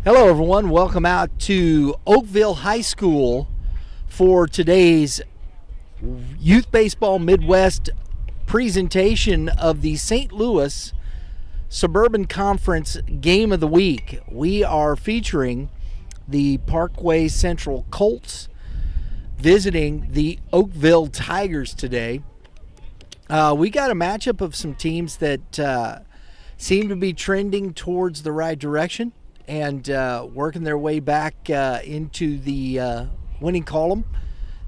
Hello, everyone. Welcome out to Oakville High School for today's Youth Baseball Midwest presentation of the St. Louis Suburban Conference Game of the Week. We are featuring the Parkway Central Colts visiting the Oakville Tigers today. We got a matchup of some teams that seem to be trending towards the right direction and working their way back into the winning column.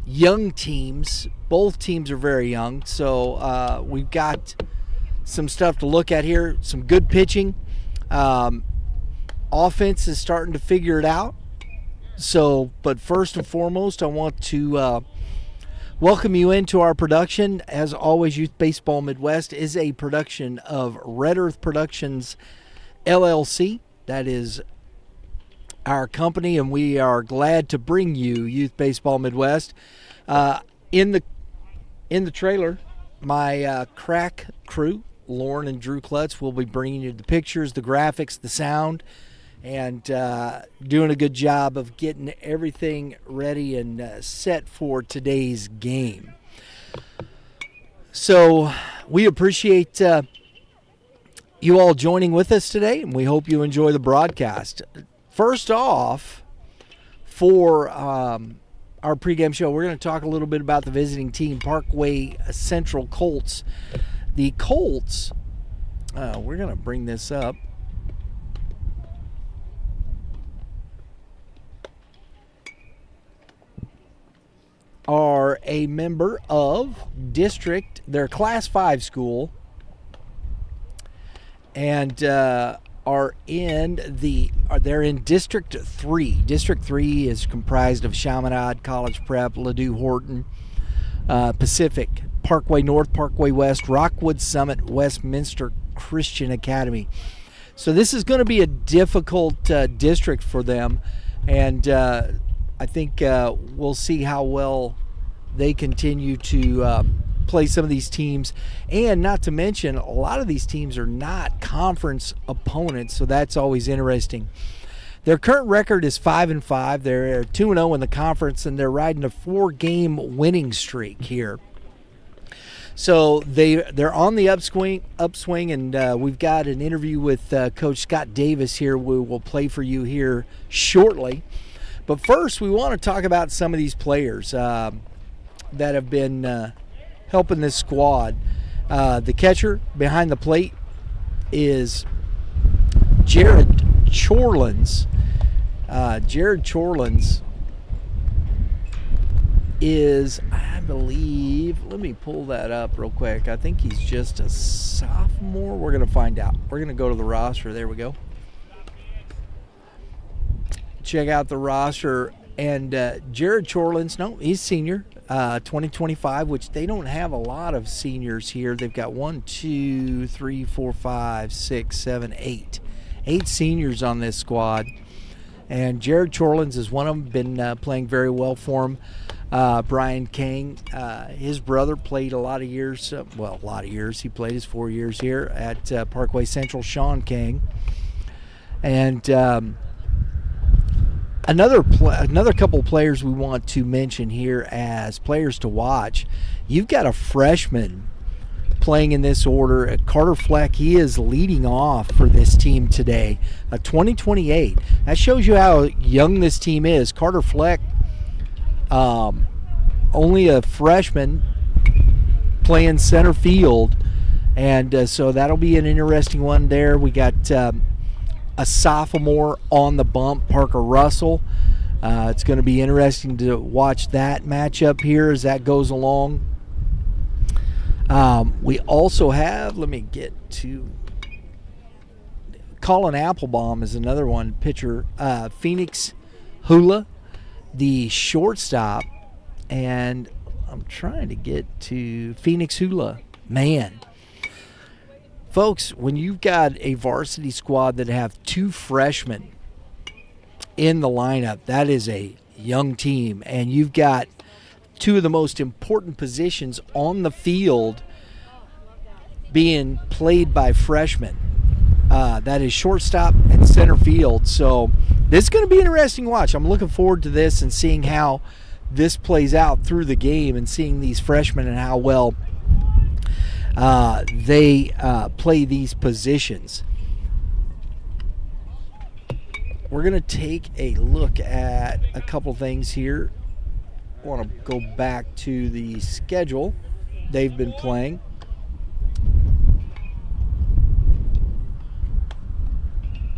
Young teams. Both teams are very young, so we've got some stuff to look at here. Some good pitching. Offense is starting to figure it out. So, but first and foremost, I want to welcome you into our production. As always, Youth Baseball Midwest is a production of Red Earth Productions, LLC. That is our company, and we are glad to bring you Youth Baseball Midwest. In the trailer, my crack crew, Lauren and Drew Klutz, will be bringing you the pictures, the graphics, the sound, and doing a good job of getting everything ready and set for today's game. So we appreciate you all joining with us today, and we hope you enjoy the broadcast. First off, for our pregame show, we're going to talk a little bit about the visiting team, Parkway Central Colts. The Colts, we're going to bring this up. Are a member of district, their Class 5 school, and they're in District 3. District 3 is comprised of Chaminade, College Prep, Ladue Horton, Pacific, Parkway North, Parkway West, Rockwood Summit, Westminster Christian Academy. So this is going to be a difficult district for them, and I think we'll see how well they continue to play some of these teams. And not to mention, a lot of these teams are not conference opponents, so that's always interesting. Their current record is 5-5. They're 2-0 in the conference, and they're riding a 4-game winning streak here. So they're on the upswing, and we've got an interview with Coach Scott Davis here. We will play for you here shortly. But first, we want to talk about some of these players that have been helping this squad. The catcher behind the plate is Jared Chorlins. Jared Chorlins is, I believe, let me pull that up real quick. I think he's just a sophomore. We're going to find out. We're going to go to the roster. There we go. Check out the roster, and Jared Chorlins, no, he's senior, 2025, which they don't have a lot of seniors here. They've got 8 seniors on this squad, and Jared Chorlins is one of them. Been playing very well for him. Brian Kang, his brother, played a lot of years. He played his 4 years here at Parkway Central. Sean Kang, and Another couple players we want to mention here as players to watch. You've got a freshman playing in this order, Carter Fleck. He is leading off for this team today, a 2028. That shows you how young this team is. Carter Fleck, only a freshman, playing center field, and so that'll be an interesting one there. We got a sophomore on the bump, Parker Russell. It's going to be interesting to watch that matchup here as that goes along. We also have, let me get to, Colin Applebaum is another one, pitcher. Phoenix Hula, the shortstop, and I'm trying to get to Phoenix Hula. Man, folks, when you've got a varsity squad that have 2 freshmen in the lineup, that is a young team, and you've got 2 of the most important positions on the field being played by freshmen. That is shortstop and center field. So this is going to be an interesting watch. I'm looking forward to this and seeing how this plays out through the game and seeing these freshmen and how well they play these positions. We're going to take a look at a couple things here. I want to go back to the schedule they've been playing.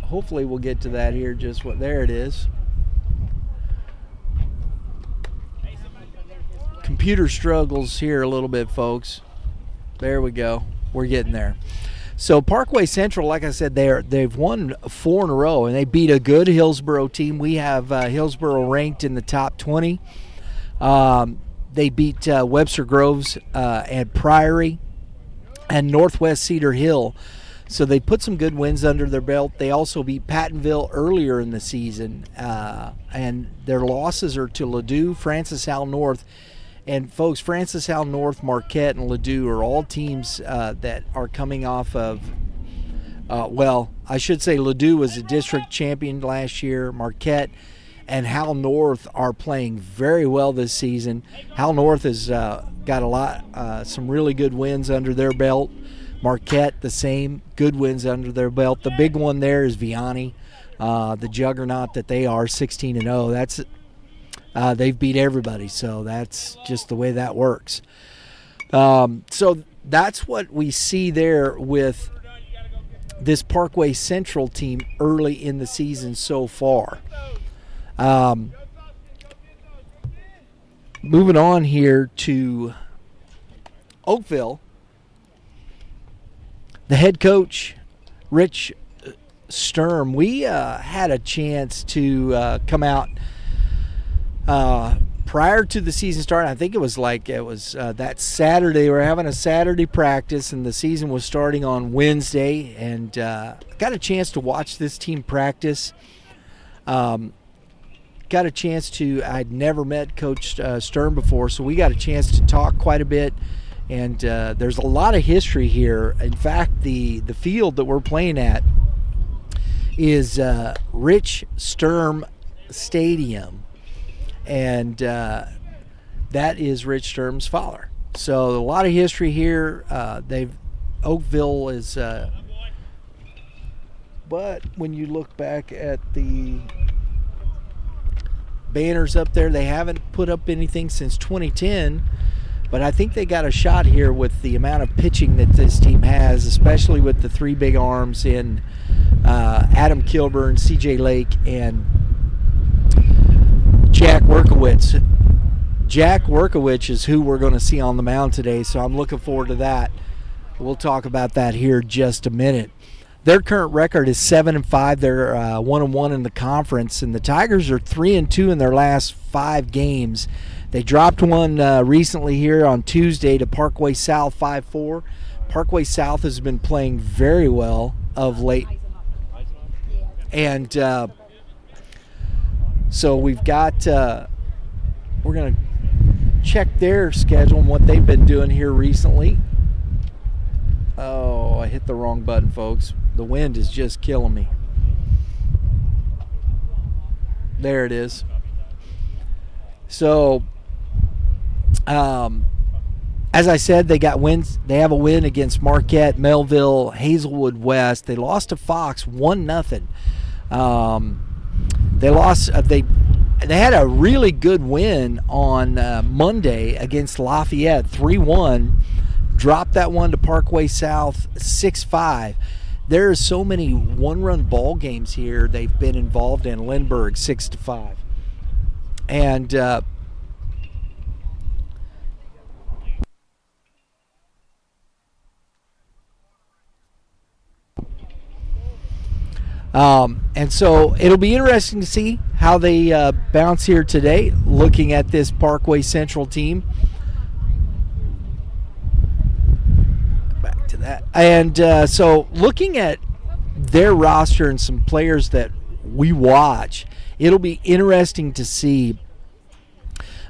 Hopefully we'll get to that here. There it is. Computer struggles here a little bit, folks. There we go. We're getting there. So Parkway Central, like I said, they've won 4 in a row, and they beat a good Hillsboro team. We have Hillsboro ranked in the top 20. They beat Webster Groves and Priory and Northwest Cedar Hill. So they put some good wins under their belt. They also beat Pattonville earlier in the season, and their losses are to Ladue, Francis Howell North. And folks, Francis Howell North, Marquette, and Ladue are all teams that are coming off of, I should say Ladue was a district champion last year. Marquette and Howell North are playing very well this season. Howell North has got some really good wins under their belt. Marquette, the same, good wins under their belt. The big one there is Vianney, the juggernaut that they are, 16-0. That's they've beat everybody, so that's just the way that works. So that's what we see there with this Parkway Central team early in the season so far. Moving on here to Oakville. The head coach, Rich Sturm, we had a chance to come out prior to the season starting. I think it was that Saturday. We were having a Saturday practice, and the season was starting on Wednesday, and got a chance to watch this team practice. I'd never met Coach Sturm before, so we got a chance to talk quite a bit. And there's a lot of history here. In fact, the field that we're playing at is Rich Sturm Stadium. And that is Rich Sturm's father. So a lot of history here. Oakville is... but when you look back at the banners up there, they haven't put up anything since 2010. But I think they got a shot here with the amount of pitching that this team has, especially with the 3 big arms in Adam Kilburn, C.J. Lake, and Jack Workowitz. Jack Workowitz is who we're going to see on the mound today, so I'm looking forward to that. We'll talk about that here in just a minute. Their current record is 7-5. They're 1-1 in the conference, and the Tigers are 3-2 in their last 5 games. They dropped one recently here on Tuesday to Parkway South 5-4. Parkway South has been playing very well of late. And so we've got, we're going to check their schedule and what they've been doing here recently. Oh, I hit the wrong button, folks. The wind is just killing me. There it is. So, as I said, they got wins. They have a win against Marquette, Melville, Hazelwood West. They lost to Fox 1-0. They lost. They had a really good win on Monday against Lafayette, 3-1. Dropped that one to Parkway South 6-5. There are so many one-run ball games here they've been involved in. Lindbergh 6-5, and and so it'll be interesting to see how they bounce here today, looking at this Parkway Central team. Back to that. And so looking at their roster and some players that we watch, it'll be interesting to see.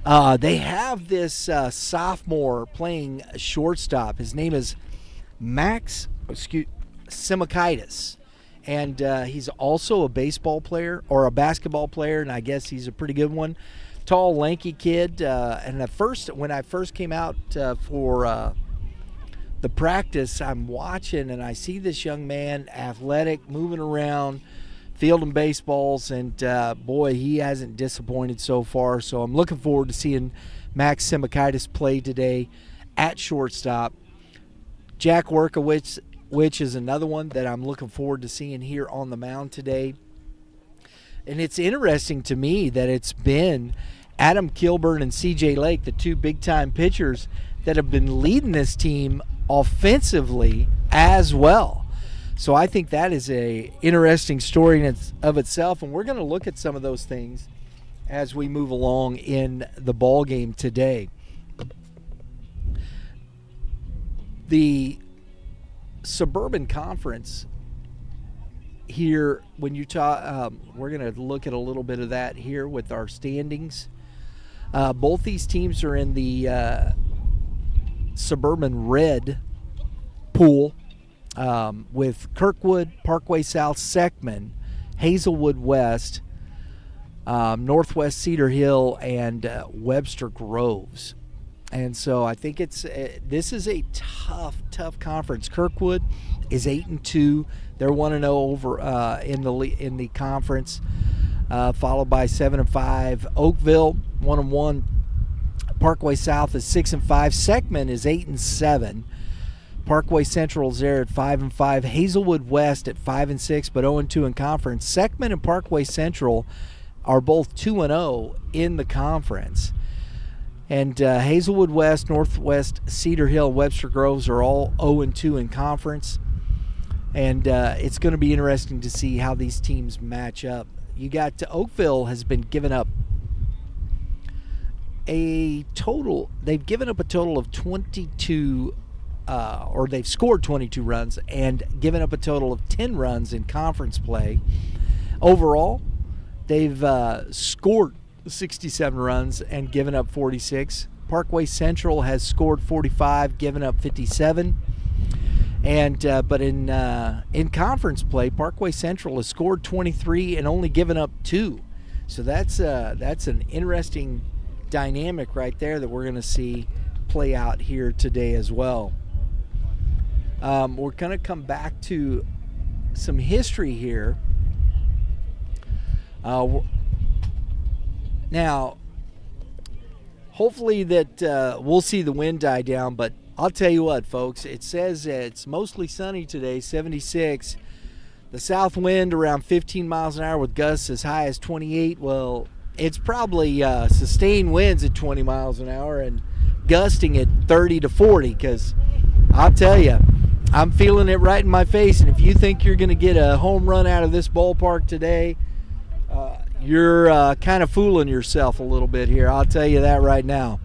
They have this sophomore playing shortstop. His name is Max Simakaitis. and he's also a baseball player or a basketball player, and I guess he's a pretty good one. Tall, lanky kid. And when I first came out for the practice, I'm watching and I see this young man, athletic, moving around, fielding baseballs, and boy, he hasn't disappointed so far. So I'm looking forward to seeing Max Simakaitis play today at shortstop. Jack Workowitz, which is another one that I'm looking forward to seeing here on the mound today. And it's interesting to me that it's been Adam Kilburn and C.J. Lake, the two big-time pitchers, that have been leading this team offensively as well. So I think that is a interesting story in of itself, and we're going to look at some of those things as we move along in the ball game today. The Suburban Conference here, when you talk, we're going to look at a little bit of that here with our standings. Both these teams are in the Suburban Red pool, with Kirkwood, Parkway South, Seckman, Hazelwood West, Northwest Cedar Hill, and Webster Groves. And so I think this is a tough conference. Kirkwood is 8-2. They're 1-0 over in the conference, followed by 7-5. Oakville 1-1. Parkway South is 6-5. Seckman is 8-7. Parkway Central is there at 5-5. Hazelwood West at 5-6, but 0-2 in conference. Seckman and Parkway Central are both 2-0 in the conference. And Hazelwood West, Northwest Cedar Hill, Webster Groves are all 0-2 in conference. And it's going to be interesting to see how these teams match up. You got Oakville has been giving up they've given up a total of 22, or they've scored 22 runs and given up a total of 10 runs in conference play. Overall, they've scored 67 runs and given up 46. Parkway Central has scored 45, given up 57. And but in conference play, Parkway Central has scored 23 and only given up 2. So that's an interesting dynamic right there that we're going to see play out here today as well. We're going to come back to some history here. Now, hopefully that we'll see the wind die down, but I'll tell you what, folks, it says it's mostly sunny today, 76. The south wind around 15 miles an hour with gusts as high as 28. Well, it's probably sustained winds at 20 miles an hour and gusting at 30 to 40, because I'll tell you, I'm feeling it right in my face, and if you think you're going to get a home run out of this ballpark today, you're kind of fooling yourself a little bit here. I'll tell you that right now.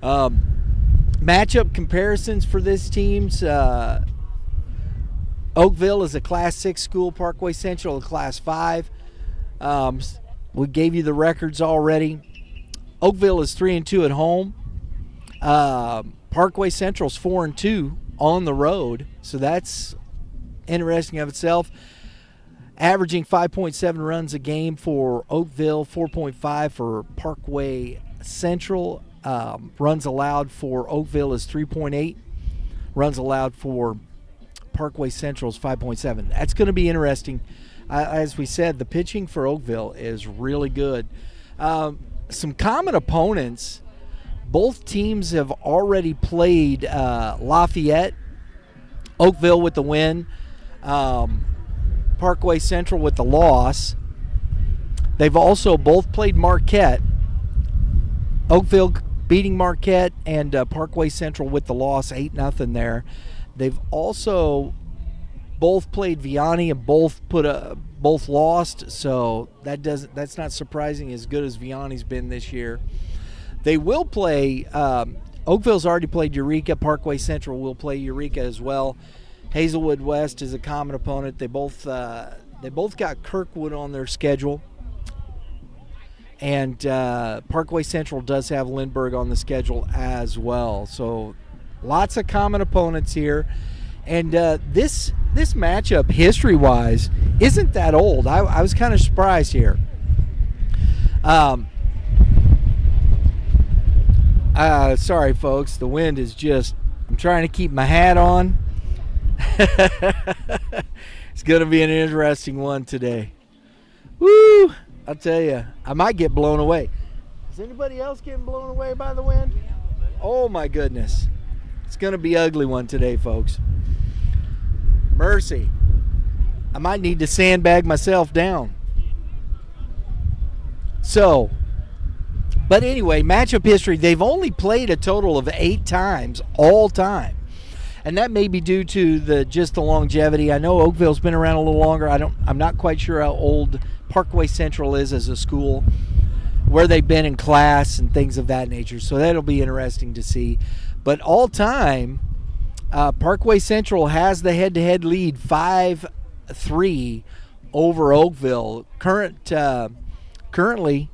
Matchup comparisons for this team's Oakville is a Class 6 school. Parkway Central a Class 5. We gave you the records already. Oakville is 3-2 at home. Parkway Central's 4-2 on the road, so that's interesting of itself. Averaging 5.7 runs a game for Oakville, 4.5 for Parkway Central. Runs allowed for Oakville is 3.8. Runs allowed for Parkway Central is 5.7. That's going to be interesting. As we said, the pitching for Oakville is really good. Some common opponents. Both teams have already played Lafayette. Oakville with the win. Parkway Central with the loss. They've also both played Marquette. Oakville beating Marquette, and Parkway Central with the loss, 8-0 there. They've also both played Vianney and both lost, so that's not surprising, as good as Vianney's been this year. They will play. Oakville's already played Eureka. Parkway Central will play Eureka as well. Hazelwood West is a common opponent. They both got Kirkwood on their schedule, and Parkway Central does have Lindbergh on the schedule as well. So lots of common opponents here, and this this matchup, history-wise, isn't that old. I was kind of surprised here. Sorry, folks. The wind is just... I'm trying to keep my hat on. It's going to be an interesting one today. Woo! I'll tell you, I might get blown away. Is anybody else getting blown away by the wind? Oh, my goodness. It's going to be an ugly one today, folks. Mercy. I might need to sandbag myself down. So, but anyway, matchup history, they've only played a total of 8 times all time. And that may be due to the longevity. I know Oakville's been around a little longer. I'm not quite sure how old Parkway Central is as a school, where they've been in class and things of that nature. So that'll be interesting to see. But all time, Parkway Central has the head-to-head lead 5-3 over Oakville. Currently,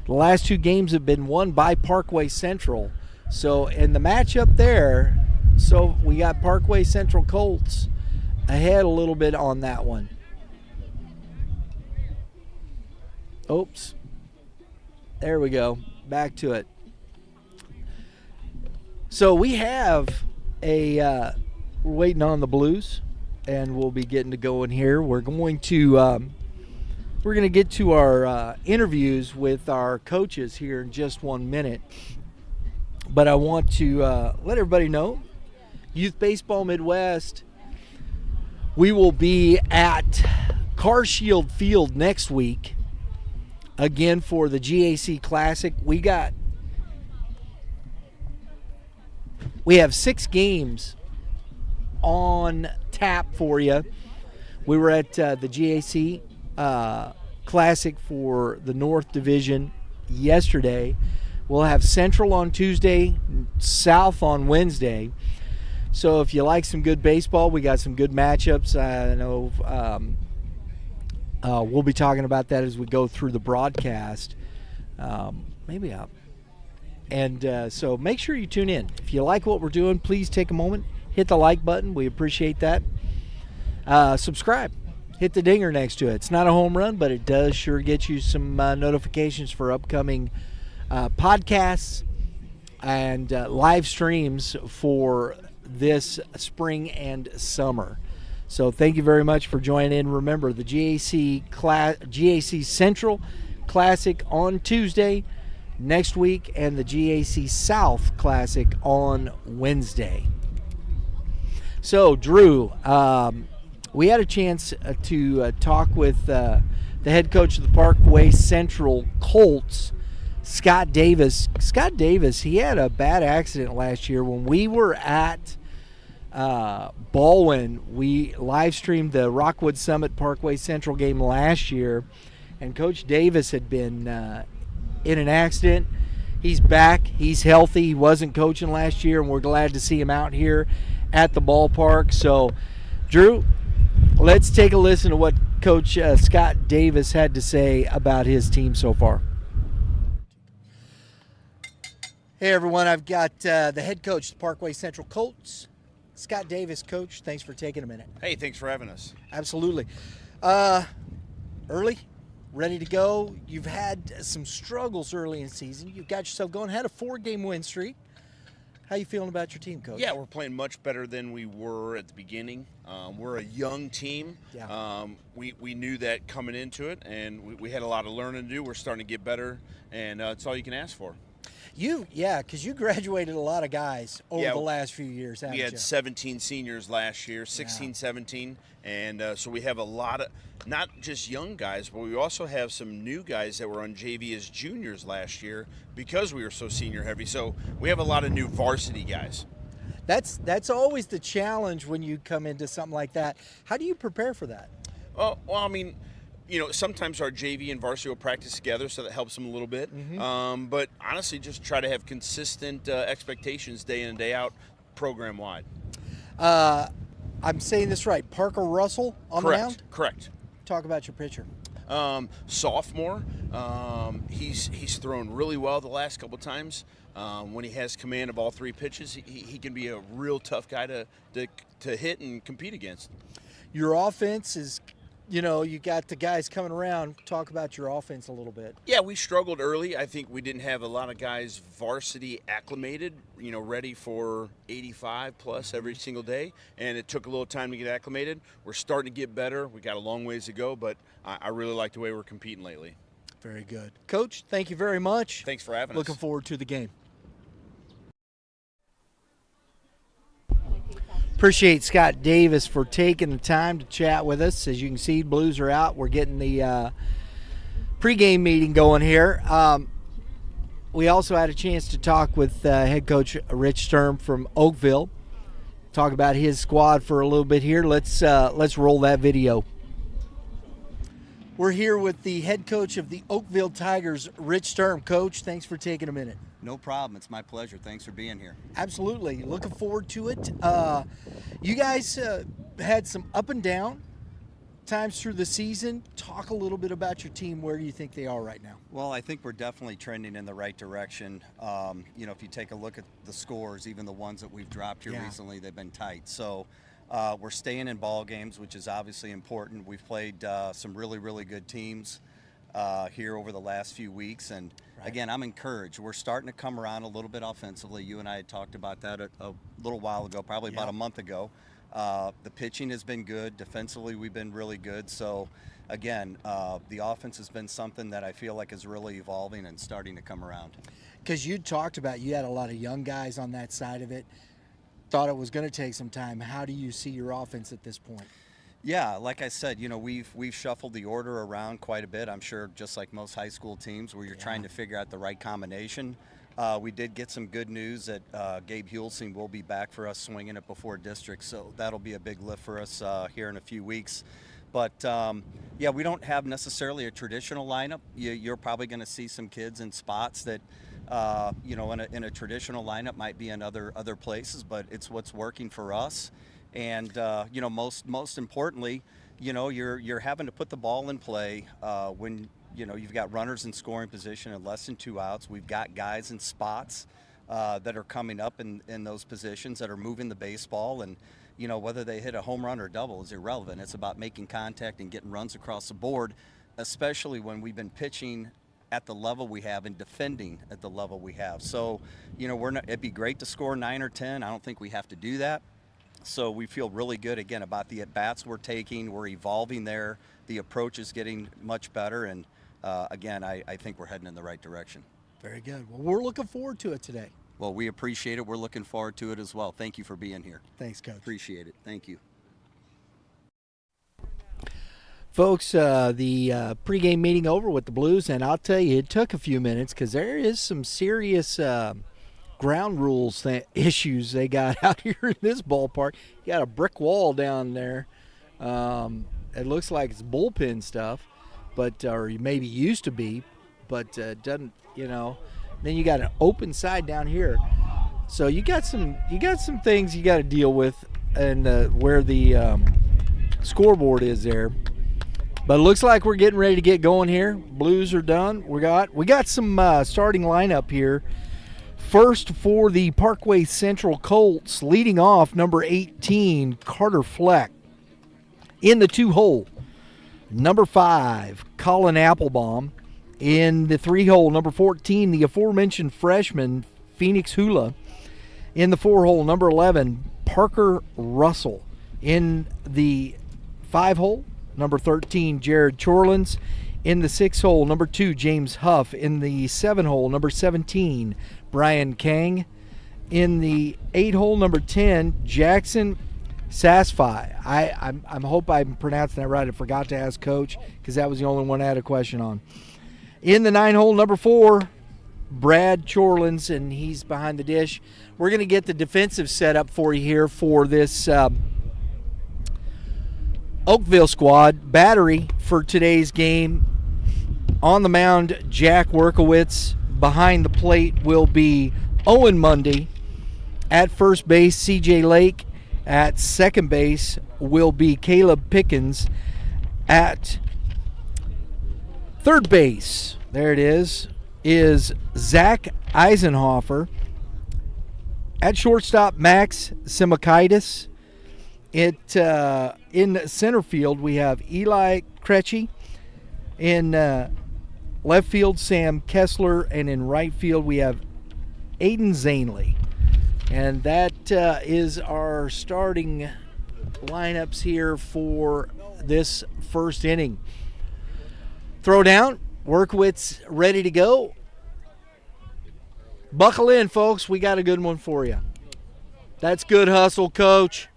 the last 2 games have been won by Parkway Central. So in the matchup there, so we got Parkway Central Colts ahead a little bit on that one. Oops. There we go. Back to it. So we have we're waiting on the Blues, and we'll be getting to going here. We're going to get to our interviews with our coaches here in just 1 minute. But I want to let everybody know, Youth Baseball Midwest, we will be at CarShield Field next week, again for the GAC Classic. We have 6 games on tap for you. We were at the GAC Classic for the North Division yesterday. We'll have Central on Tuesday, South on Wednesday. So if you like some good baseball, we got some good matchups. I know we'll be talking about that as we go through the broadcast. So make sure you tune in. If you like what we're doing, please take a moment, hit the like button. We appreciate that. Subscribe. Hit the dinger next to it. It's not a home run, but it does sure get you some notifications for upcoming podcasts and live streams for this spring and summer. So thank you very much for joining in. Remember, the GAC Central Classic on Tuesday next week, and the GAC South Classic on Wednesday. So, Drew, we had a chance to talk with the head coach of the Parkway Central Colts, Scott Davis. Scott Davis, he had a bad accident last year. When we were at Baldwin, we live streamed the Rockwood Summit Parkway Central game last year, and Coach Davis had been in an accident. He's back. He's healthy. He wasn't coaching last year, and we're glad to see him out here at the ballpark. So, Drew, let's take a listen to what Coach Scott Davis had to say about his team so far. Hey, everyone. I've got the head coach of the Parkway Central Colts, Scott Davis. Coach, thanks for taking a minute. Hey, thanks for having us. Absolutely. Early, ready to go. You've had some struggles early in the season. You've got yourself going. Had a 4-game win streak. How you feeling about your team, Coach? Yeah, we're playing much better than we were at the beginning. We're a young team. Yeah. We knew that coming into it, and we had a lot of learning to do. We're starting to get better, and it's all you can ask for. Because you graduated a lot of guys over the last few years, haven't you? We had 17 seniors last year, 16, 17, and so we have a lot of, not just young guys, but we also have some new guys that were on JV as juniors last year because we were so senior heavy. So we have a lot of new varsity guys. That's always the challenge when you come into something like that. How do you prepare for that? Oh, well, I mean, sometimes our JV and varsity will practice together, so that helps them a little bit. Mm-hmm. But honestly, just try to have consistent expectations day in and day out, program-wide. I'm saying this right. Parker Russell on the mound? Correct. Talk about your pitcher. Sophomore. He's thrown really well the last couple times. When he has command of all 3 pitches, he can be a real tough guy to hit and compete against. Your offense is, you got the guys coming around. Talk about your offense a little bit. Yeah, we struggled early. I think we didn't have a lot of guys varsity acclimated, ready for 85 plus every single day, and it took a little time to get acclimated. We're starting to get better. We got a long ways to go, but I really like the way we're competing lately. Very good. Coach, thank you very much. Thanks for having us. Looking forward to the game. Appreciate Scott Davis for taking the time to chat with us. As you can see, Blues are out. We're getting the pregame meeting going here. We also had a chance to talk with head coach Rich Sturm from Oakville. Talk about his squad for a little bit here. Let's roll that video. We're here with the head coach of the Oakville Tigers, Rich Sturm. Coach, thanks for taking a minute. No problem. It's my pleasure. Thanks for being here. Absolutely. Looking forward to it. You guys had some up and down times through the season. Talk a little bit about your team. Where do you think they are right now? Well, I think we're definitely trending in the right direction. If you take a look at the scores, even the ones that we've dropped here recently, they've been tight. So we're staying in ball games, which is obviously important. We've played some really, really good teams here over the last few weeks. And again, I'm encouraged. We're starting to come around a little bit offensively. You and I had talked about that a little while ago, probably about a month ago. The pitching has been good. Defensively, we've been really good. So, again, the offense has been something that I feel like is really evolving and starting to come around. Because you talked about you had a lot of young guys on that side of it. Thought it was going to take some time. How do you see your offense at this point? Yeah, like I said, we've shuffled the order around quite a bit. I'm sure just like most high school teams where you're trying to figure out the right combination. We did get some good news that Gabe Hulsing will be back for us swinging it before district, so that'll be a big lift for us here in a few weeks. But, we don't have necessarily a traditional lineup. You're probably going to see some kids in spots that, in a traditional lineup might be in other places, but it's what's working for us. And, most importantly, you're having to put the ball in play when you've got runners in scoring position and less than 2 outs. We've got guys in spots that are coming up in those positions that are moving the baseball. And, whether they hit a home run or double is irrelevant. It's about making contact and getting runs across the board, especially when we've been pitching at the level we have and defending at the level we have. So, it'd be great to score 9 or 10. I don't think we have to do that. So we feel really good, again, about the at-bats we're taking. We're evolving there. The approach is getting much better. And, again, I think we're heading in the right direction. Very good. Well, we're looking forward to it today. Well, we appreciate it. We're looking forward to it as well. Thank you for being here. Thanks, Coach. Appreciate it. Thank you. Folks, the pregame meeting over with the Blues, and I'll tell you, it took a few minutes because there is some serious ground rules issues they got out here in this ballpark. You got a brick wall down there. It looks like it's bullpen stuff, but or maybe used to be, but doesn't. Then you got an open side down here, so you got some things you got to deal with, and where the scoreboard is there. But it looks like we're getting ready to get going here. Blues are done. We got some starting lineup here. First for the Parkway Central Colts, leading off number 18, Carter Fleck. In the 2-hole, number 5, Colin Applebaum. In the 3-hole, number 14, the aforementioned freshman, Phoenix Hula. In the 4-hole, number 11, Parker Russell. In the 5-hole, number 13, Jared Chorlins. In the 6-hole, number 2, James Huff. In the 7-hole, number 17, Brian Kang. In the 8-hole, number 10, Jackson Sasfi. I hope I'm pronouncing that right. I forgot to ask Coach because that was the only one I had a question on. In the 9-hole, number 4, Brad Chorlins, and he's behind the dish. We're going to get the defensive setup for you here for this Oakville squad. Battery for today's game. On the mound, Jack Werkowitz. Behind the plate will be Owen Mundy. At first base, C.J. Lake. At second base will be Caleb Pickens. At third base, there it is Zach Eisenhofer. At shortstop, Max Simakaitis. In center field, we have Eli Krejci. In left field, Sam Kessler. And in right field, we have Aiden Zanley. And that is our starting lineups here for this first inning. Throw down. Workowitz ready to go. Buckle in, folks. We got a good one for you. That's good hustle, Coach.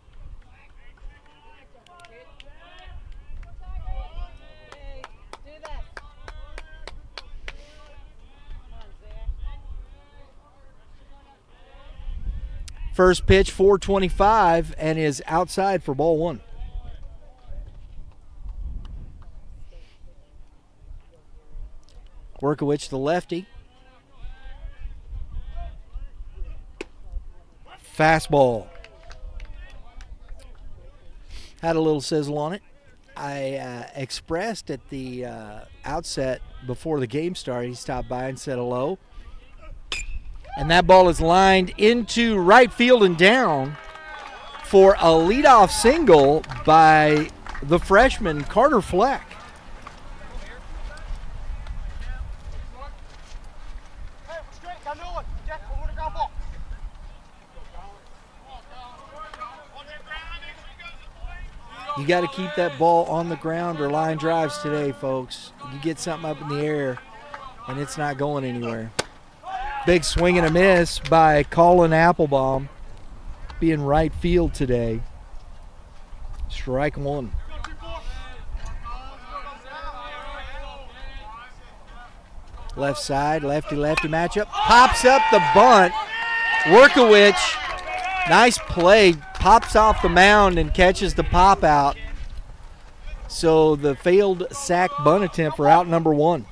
First pitch, 425, and is outside for ball one. Workowitz, the lefty. Fastball. Had a little sizzle on it. I expressed at the outset before the game started, he stopped by and said hello. And that ball is lined into right field and down for a leadoff single by the freshman Carter Fleck. You got to keep that ball on the ground or line drives today, folks. You get something up in the air, and it's not going anywhere. Big swing and a miss by Colin Applebaum. Being right field today. Strike one. Left side, lefty-lefty matchup. Pops up the bunt. Workowitz, nice play. Pops off the mound and catches the pop out. So the failed sack bunt attempt for out number one.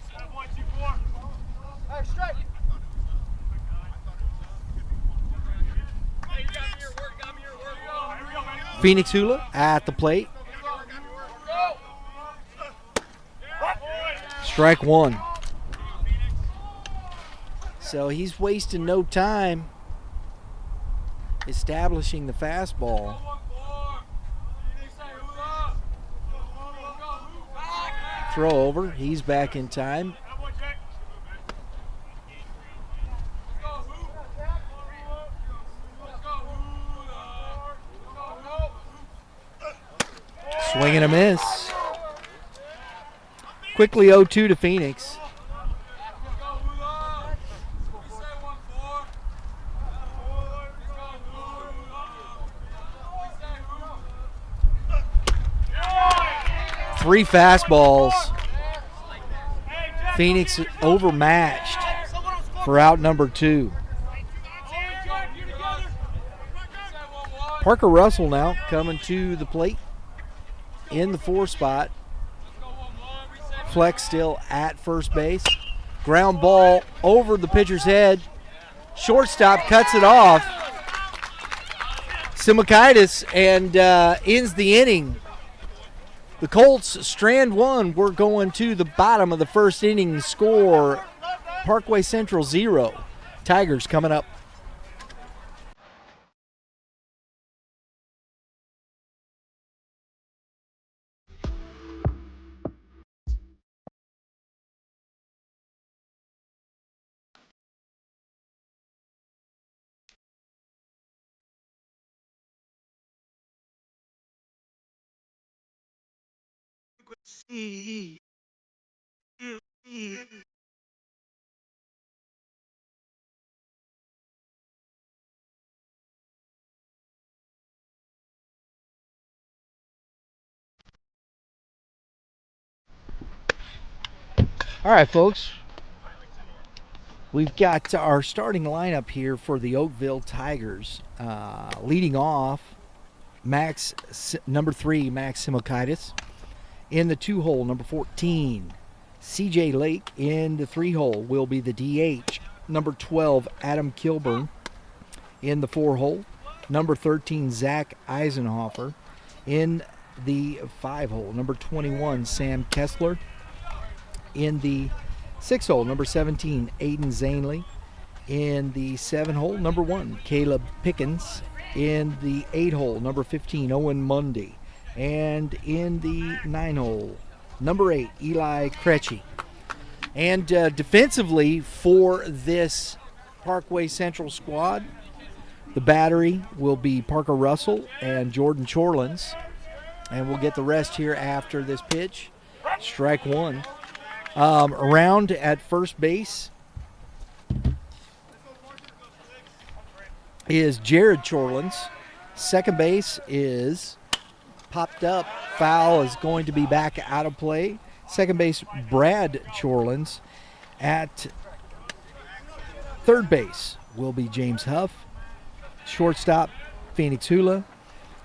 Phoenix Hula at the plate. Strike one. So he's wasting no time establishing the fastball. Throw over. He's back in time. Swing and a miss. Quickly 0-2 to Phoenix. Three fastballs. Phoenix overmatched for out number two. Parker Russell now coming to the plate in the 4 spot. Flex still at first base. Ground ball over the pitcher's head. Shortstop cuts it off. Simakaitis and ends the inning. The Colts strand one. We're going to the bottom of the first inning. Score Parkway Central 0. Tigers coming up. All right, folks. We've got our starting lineup here for the Oakville Tigers. Leading off, number 3, Max Simakaitis. In the 2-hole, number 14, CJ Lake. In the 3-hole will be the DH, number 12, Adam Kilburn. In the 4-hole, number 13, Zach Eisenhofer. In the 5-hole, number 21, Sam Kessler. In the 6-hole, number 17, Aiden Zanley. In the 7-hole, number 1, Caleb Pickens. In the 8-hole, number 15, Owen Mundy. And in the 9-hole, number 8, Eli Kretschy. And defensively for this Parkway Central squad, the battery will be Parker Russell and Jordan Chorlins. And we'll get the rest here after this pitch. Strike one. Around at first base is Jared Chorlins. Second base is popped up. Foul is going to be back out of play. Second base, Brad Chorlins. At third base will be James Huff. Shortstop, Phoenix Hula.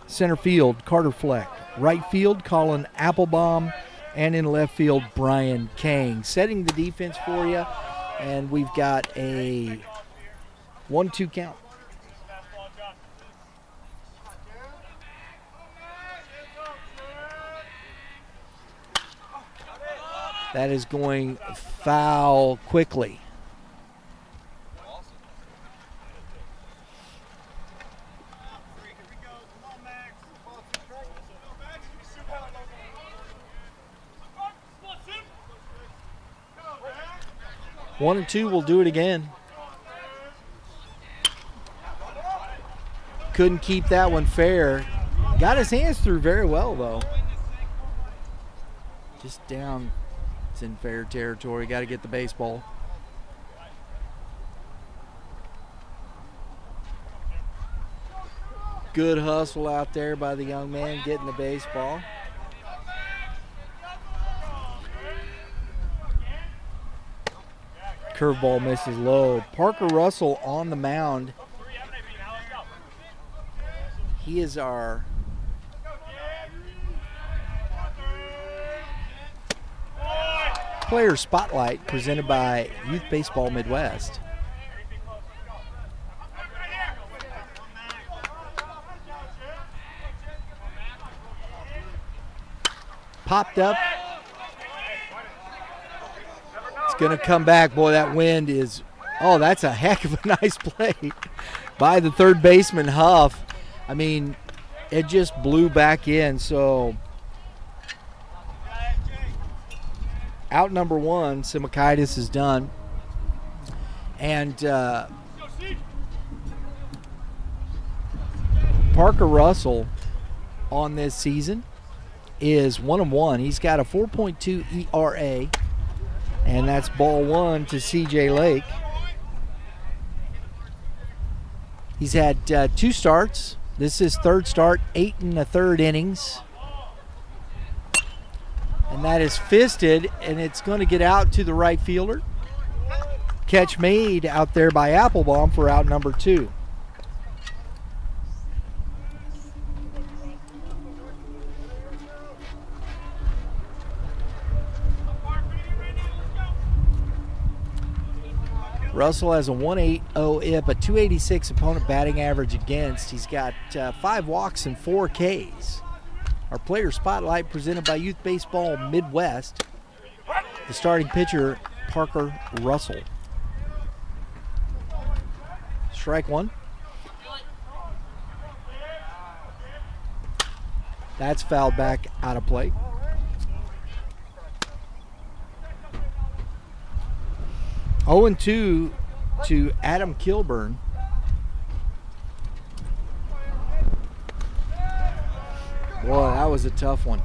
Center field, Carter Fleck. Right field, Colin Applebaum. And in left field, Brian Kang. Setting the defense for you. And we've got a 1-2 count. That is going foul quickly. One and two will do it again. Couldn't keep that one fair. Got his hands through very well, though. Just down. It's in fair territory. Got to get the baseball. Good hustle out there by the young man getting the baseball. Curveball misses low. Parker Russell on the mound. He is our player spotlight presented by Youth Baseball Midwest. Popped up. It's going to come back. Boy, that wind is, oh, that's a heck of a nice play by the third baseman, Huff. I mean, it just blew back in. So out number one, Simakaitis is done. And Parker Russell on this season is 1-1. He's got a 4.2 ERA. And that's ball one to CJ Lake. He's had 2 starts. This is third start, 8 1/3 innings. And that is fisted, and it's going to get out to the right fielder. Catch made out there by Applebaum for out number 2. Russell has a 1.80 IP, a 286 opponent batting average against. He's got 5 walks and 4 Ks. Our player spotlight presented by Youth Baseball Midwest. The starting pitcher, Parker Russell. Strike one. That's fouled back out of play. Oh, 0-2 to Adam Kilburn. Boy, that was a tough one.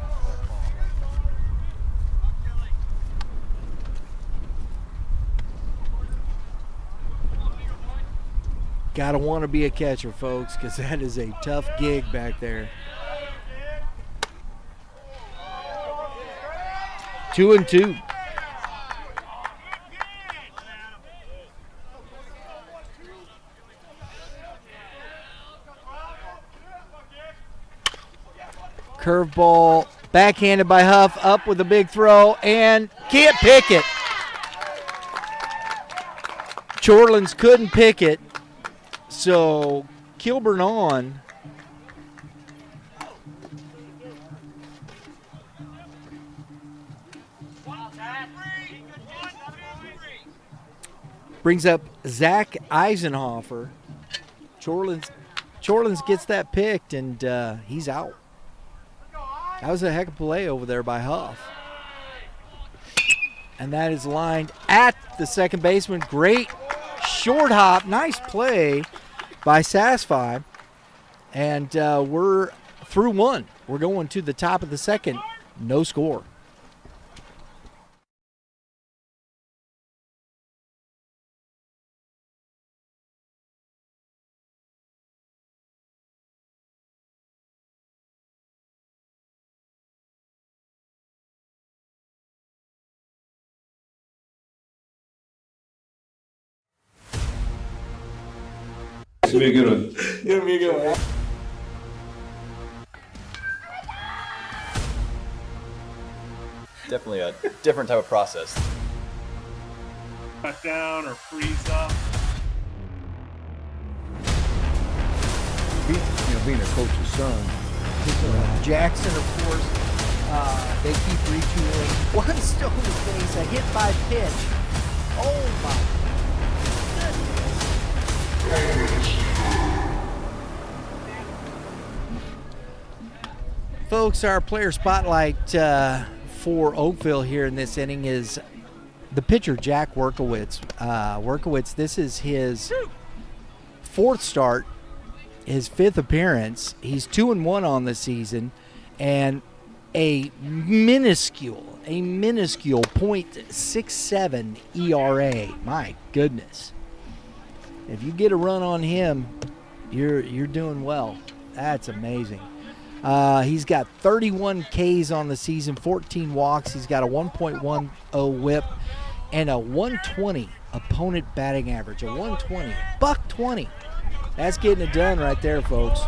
Gotta want to be a catcher, folks, because that is a tough gig back there. 2-2. Curveball, backhanded by Huff, up with a big throw, and can't pick it. Chorlins couldn't pick it, so Kilburn on. Brings up Zach Eisenhofer. Chorlins Chorlins gets that picked, and he's out. That was a heck of a play over there by Huff. And that is lined at the second baseman. Great short hop. Nice play by Sassfi. And we're through one. We're going to the top of the second. No score. It's gonna be a good one. It's gonna be a good one. Definitely a different type of process. Cut down or freeze up. Being a coach's son. Jackson, of course, they keep retooling. One stolen base, a hit by pitch. Oh my goodness. Folks, our player spotlight for Oakville here in this inning is the pitcher, Jack Werkowitz. Werkowitz, this is his fourth start, his fifth appearance. He's 2-1 on the season, and a minuscule 0.67 ERA. My goodness. If you get a run on him, you're doing well. That's amazing. He's got 31 Ks on the season, 14 walks. He's got a 1.10 whip and a 120 opponent batting average. A 120, $120. That's getting it done right there, folks.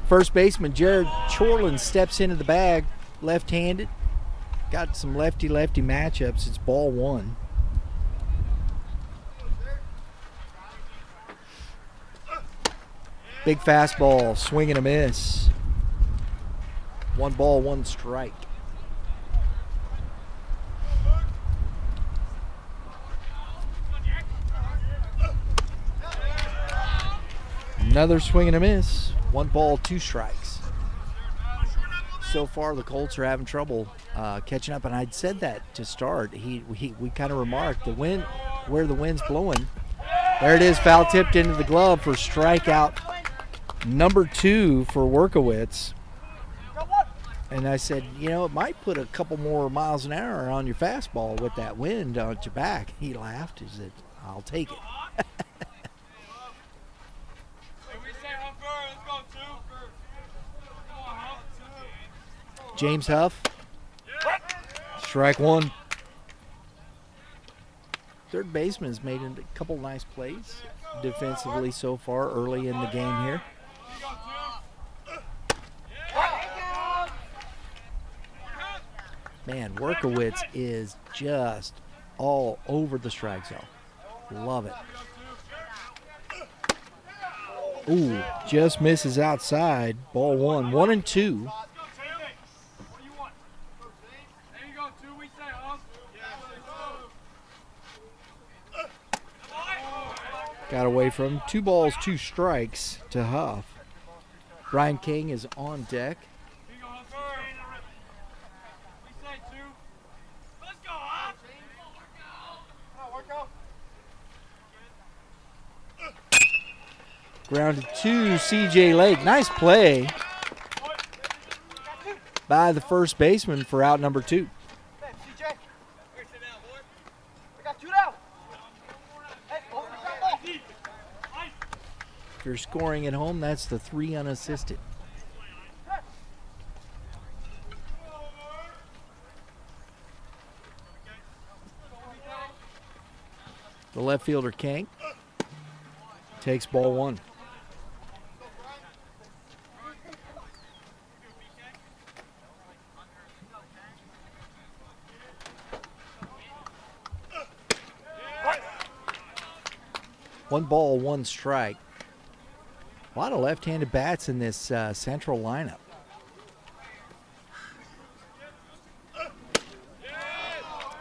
First baseman Jared Chorlin steps into the bag, left-handed. Got some lefty-lefty matchups. It's ball one. Big fastball, swing and a miss. 1 ball, 1 strike. Another swing and a miss. 1 ball, 2 strikes. So far, the Colts are having trouble catching up, and I'd said that to start. We kind of remarked the wind, where the wind's blowing. There it is, foul tipped into the glove for strikeout number 2 for Werkowitz. And I said, it might put a couple more miles an hour on your fastball with that wind on your back. He laughed. He said, I'll take it. James Huff, strike 1. Third baseman has made a couple nice plays defensively so far early in the game here. Man, Werkowitz is just all over the strike zone. Love it. Ooh, just misses outside. Ball 1, 1-2. Got away from him. 2 balls, 2 strikes to Huff. Brian King is on deck. Grounded to C.J. Lake. Nice play by the first baseman for out number 2. If you're scoring at home, that's the 3 unassisted. The left fielder, King, takes ball 1. One ball, 1 strike. A lot of left-handed bats in this central lineup.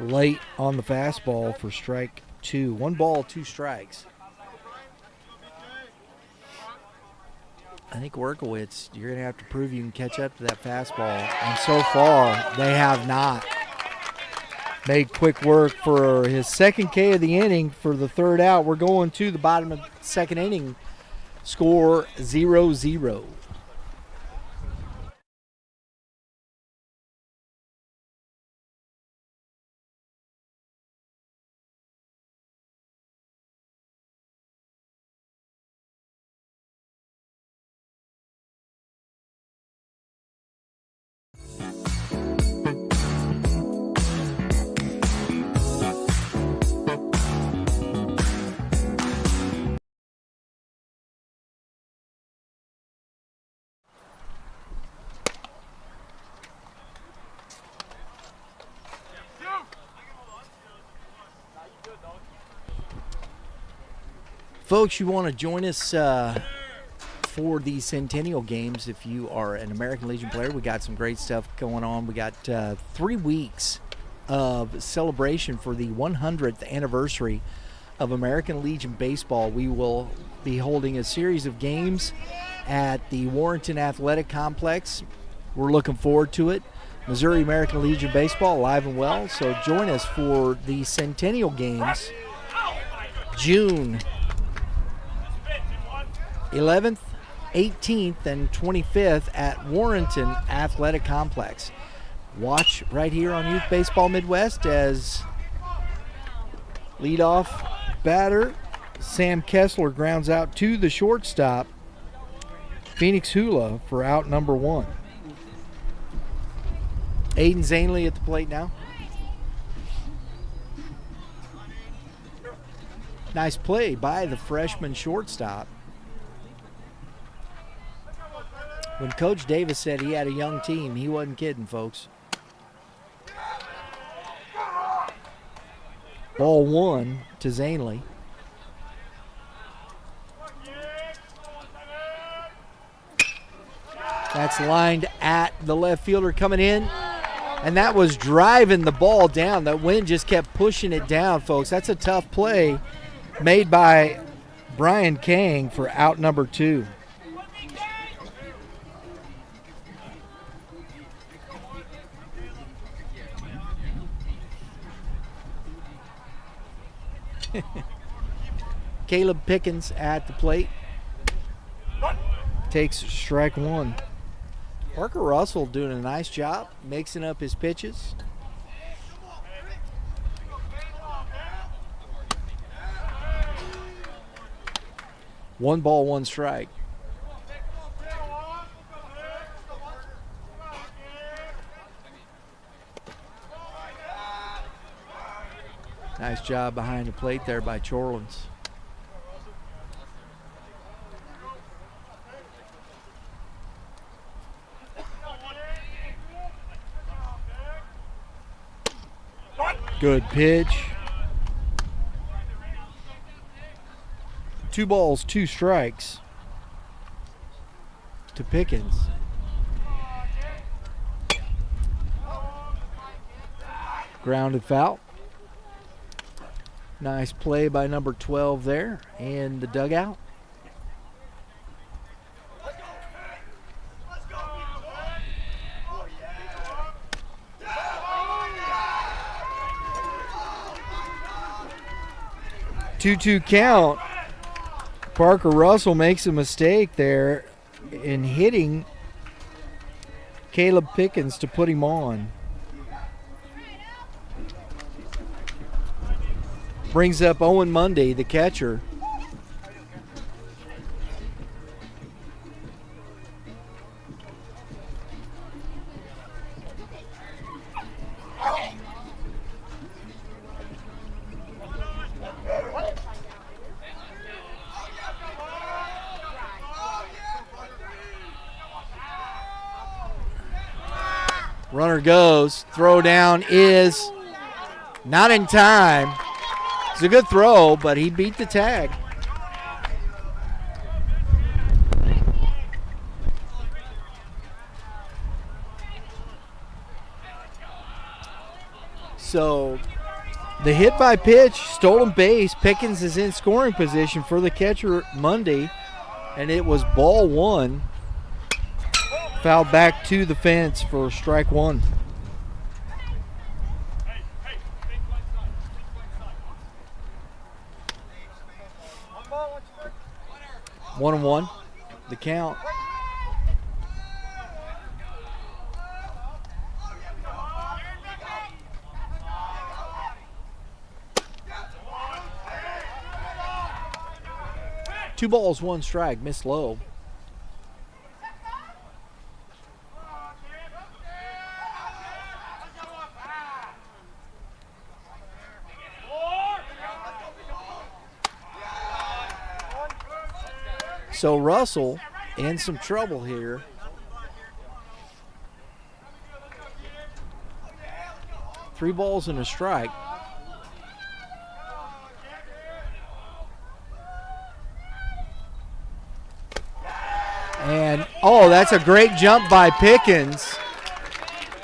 late on the fastball for strike 2. 1 ball, 2 strikes. I think Werkowitz, you're going to have to prove you can catch up to that fastball. And so far, they have not. Made quick work for his second K of the inning for the third out. We're going to the bottom of the second inning. Score 0-0. Folks, you want to join us for the Centennial Games if you are an American Legion player. We got some great stuff going on. We got 3 weeks of celebration for the 100th anniversary of American Legion Baseball. We will be holding a series of games at the Warrenton Athletic Complex. We're looking forward to it. Missouri American Legion Baseball alive and well. So join us for the Centennial Games, June 11th, 18th, and 25th at Warrenton Athletic Complex. Watch right here on Youth Baseball Midwest as leadoff batter Sam Kessler grounds out to the shortstop, Phoenix Hula, for out number 1. Aiden Zanley at the plate now. Nice play by the freshman shortstop. When Coach Davis said he had a young team, he wasn't kidding, folks. Ball 1 to Zanley. That's lined at the left fielder coming in. And that was driving the ball down. That wind just kept pushing it down, folks. That's a tough play made by Brian Kang for out number 2. Caleb Pickens at the plate. Takes strike 1. Parker Russell doing a nice job mixing up his pitches. One ball, 1 strike. Nice job behind the plate there by Chorlins. Good pitch. 2 balls, 2 strikes to Pickens. Grounded foul. Nice play by number 12 there in the dugout. Two count. Parker Russell makes a mistake there in hitting Caleb Pickens to put him on. Brings up Owen Monday, the catcher. Runner goes. Throw down is not in time. It's a good throw, but he beat the tag. So the hit by pitch, stolen base. Pickens is in scoring position for the catcher Monday, and it was ball one. Fouled back to the fence for strike one. One and one, the count. Two balls, one strike, missed low. So Russell in some trouble here. Three balls and a strike. And, oh, that's a great jump by Pickens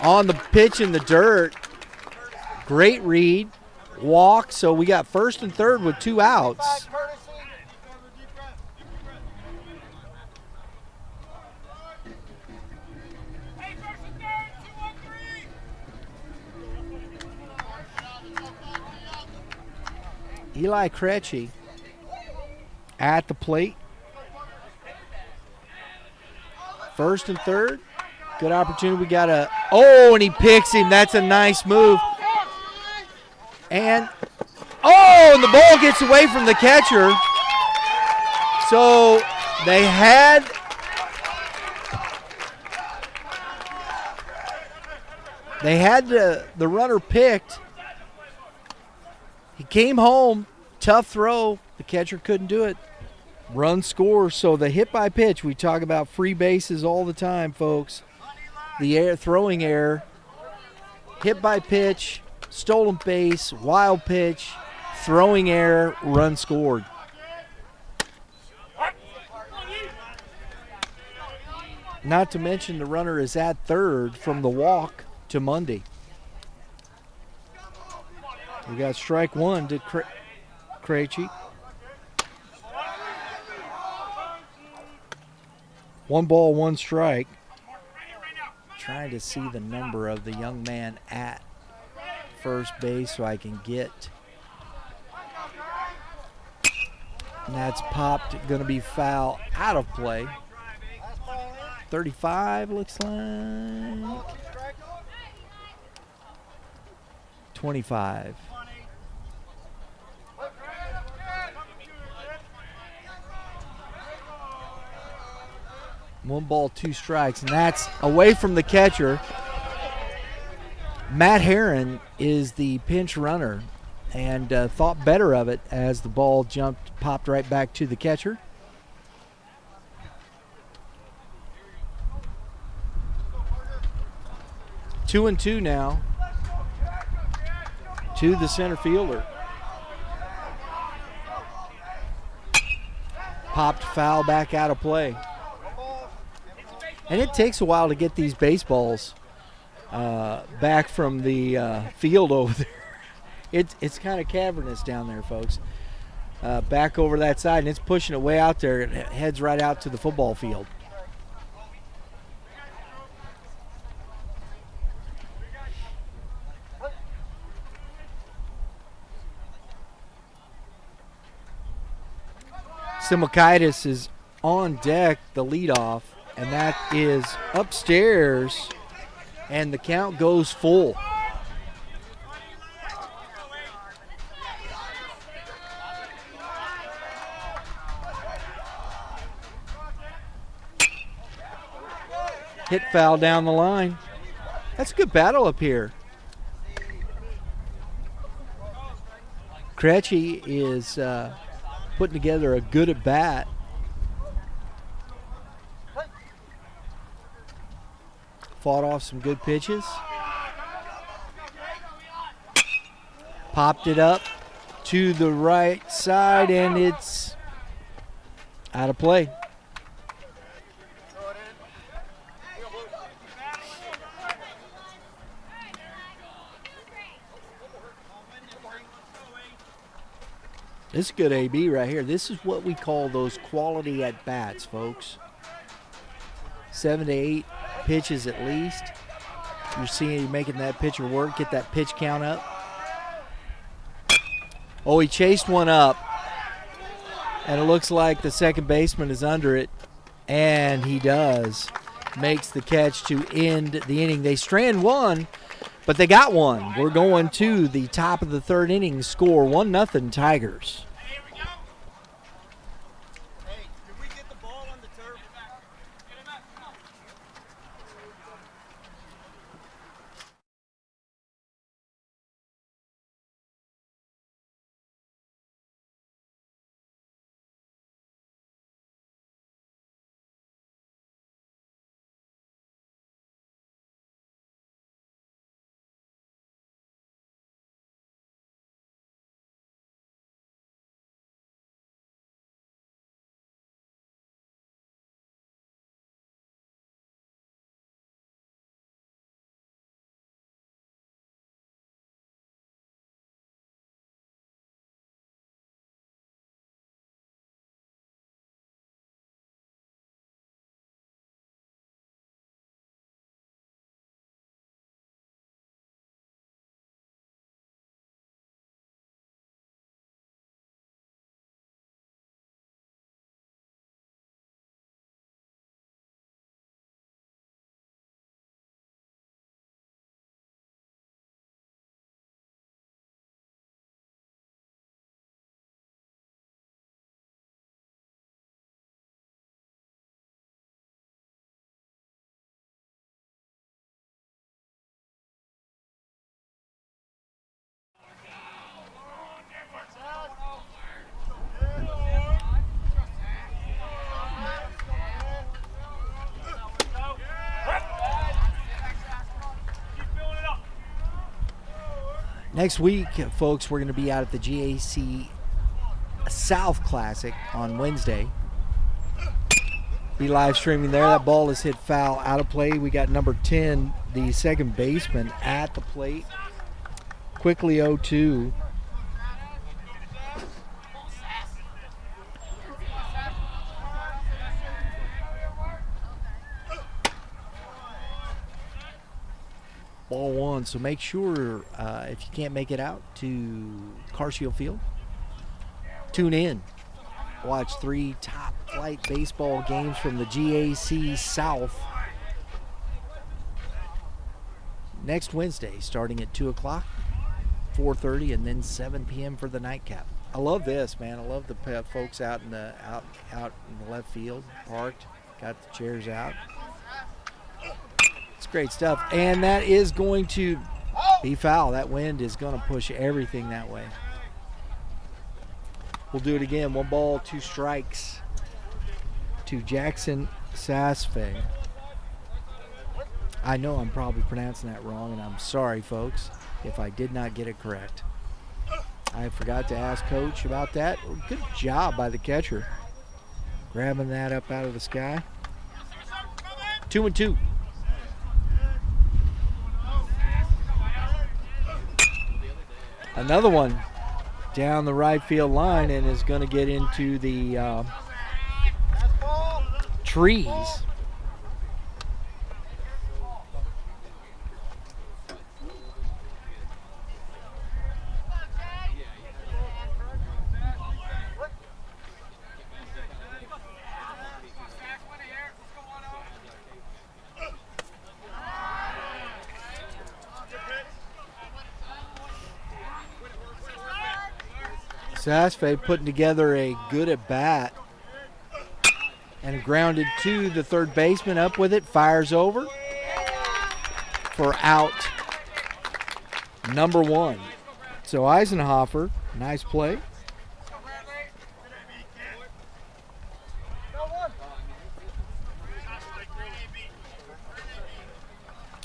on the pitch in the dirt. Great read. Walk, so we got first and third with two outs. Eli Krejci at the plate. First and third. Good opportunity. We got a, oh, and he picks him. That's a nice move. And, oh, and the ball gets away from the catcher. So they had the runner picked. He came home, tough throw. The catcher couldn't do it. Run score. So the hit by pitch, we talk about free bases all the time, folks. The throwing error, hit by pitch, stolen base, wild pitch, throwing error, run scored. Not to mention the runner is at third from the walk to Monday. We got strike one to Krejci. One ball, one strike. Trying to see the number of the young man at first base so I can get. And that's popped, going to be foul out of play. 35 looks like. 25. One ball, two strikes, and that's away from the catcher. Matt Herron is the pinch runner and thought better of it as the ball popped right back to the catcher. Two and two now to the center fielder. Popped foul back out of play. And it takes a while to get these baseballs back from the field over there. It's kind of cavernous down there, folks. Back over that side, and it's pushing it way out there. It heads right out to the football field. Simakaitis is on deck, the leadoff. And that is upstairs, and the count goes full. Hit foul down the line. That's a good battle up here. Krejci is putting together a good at bat. Fought off some good pitches. Popped it up to the right side, and it's out of play. This is good AB right here. This is what we call those quality at-bats, folks. 7 to 8 pitches at least. You're seeing you making that pitcher work, get that pitch count up. Oh, he chased one up, and it looks like the second baseman is under it, and he does. Makes the catch to end the inning. They strand one, but they got one. We're going to the top of the third inning. Score 1-0 Tigers. Next week, folks, we're going to be out at the GAC South Classic on Wednesday. Be live streaming there. That ball is hit foul, out of play. We got number 10, the second baseman, at the plate. Quickly 0-2. Ball one, so make sure if you can't make it out to Carciel Field, tune in. Watch 3 top flight baseball games from the GAC South next Wednesday, starting at 2 o'clock, 4:30, and then 7 p.m. for the nightcap. I love this, man. I love the folks out in the out in the left field, parked, got the chairs out. It's great stuff, and that is going to be foul. That wind is going to push everything that way. We'll do it again. 1 ball, 2 strikes to Jackson Sasfe. I know I'm probably pronouncing that wrong, and I'm sorry, folks, if I did not get it correct. I forgot to ask Coach about that. Good job by the catcher, grabbing that up out of the sky. 2-2. Another one down the right field line and is going to get into the trees. Sasfe putting together a good at bat and grounded to the third baseman, up with it, fires over for out number 1. So Eisenhofer, nice play.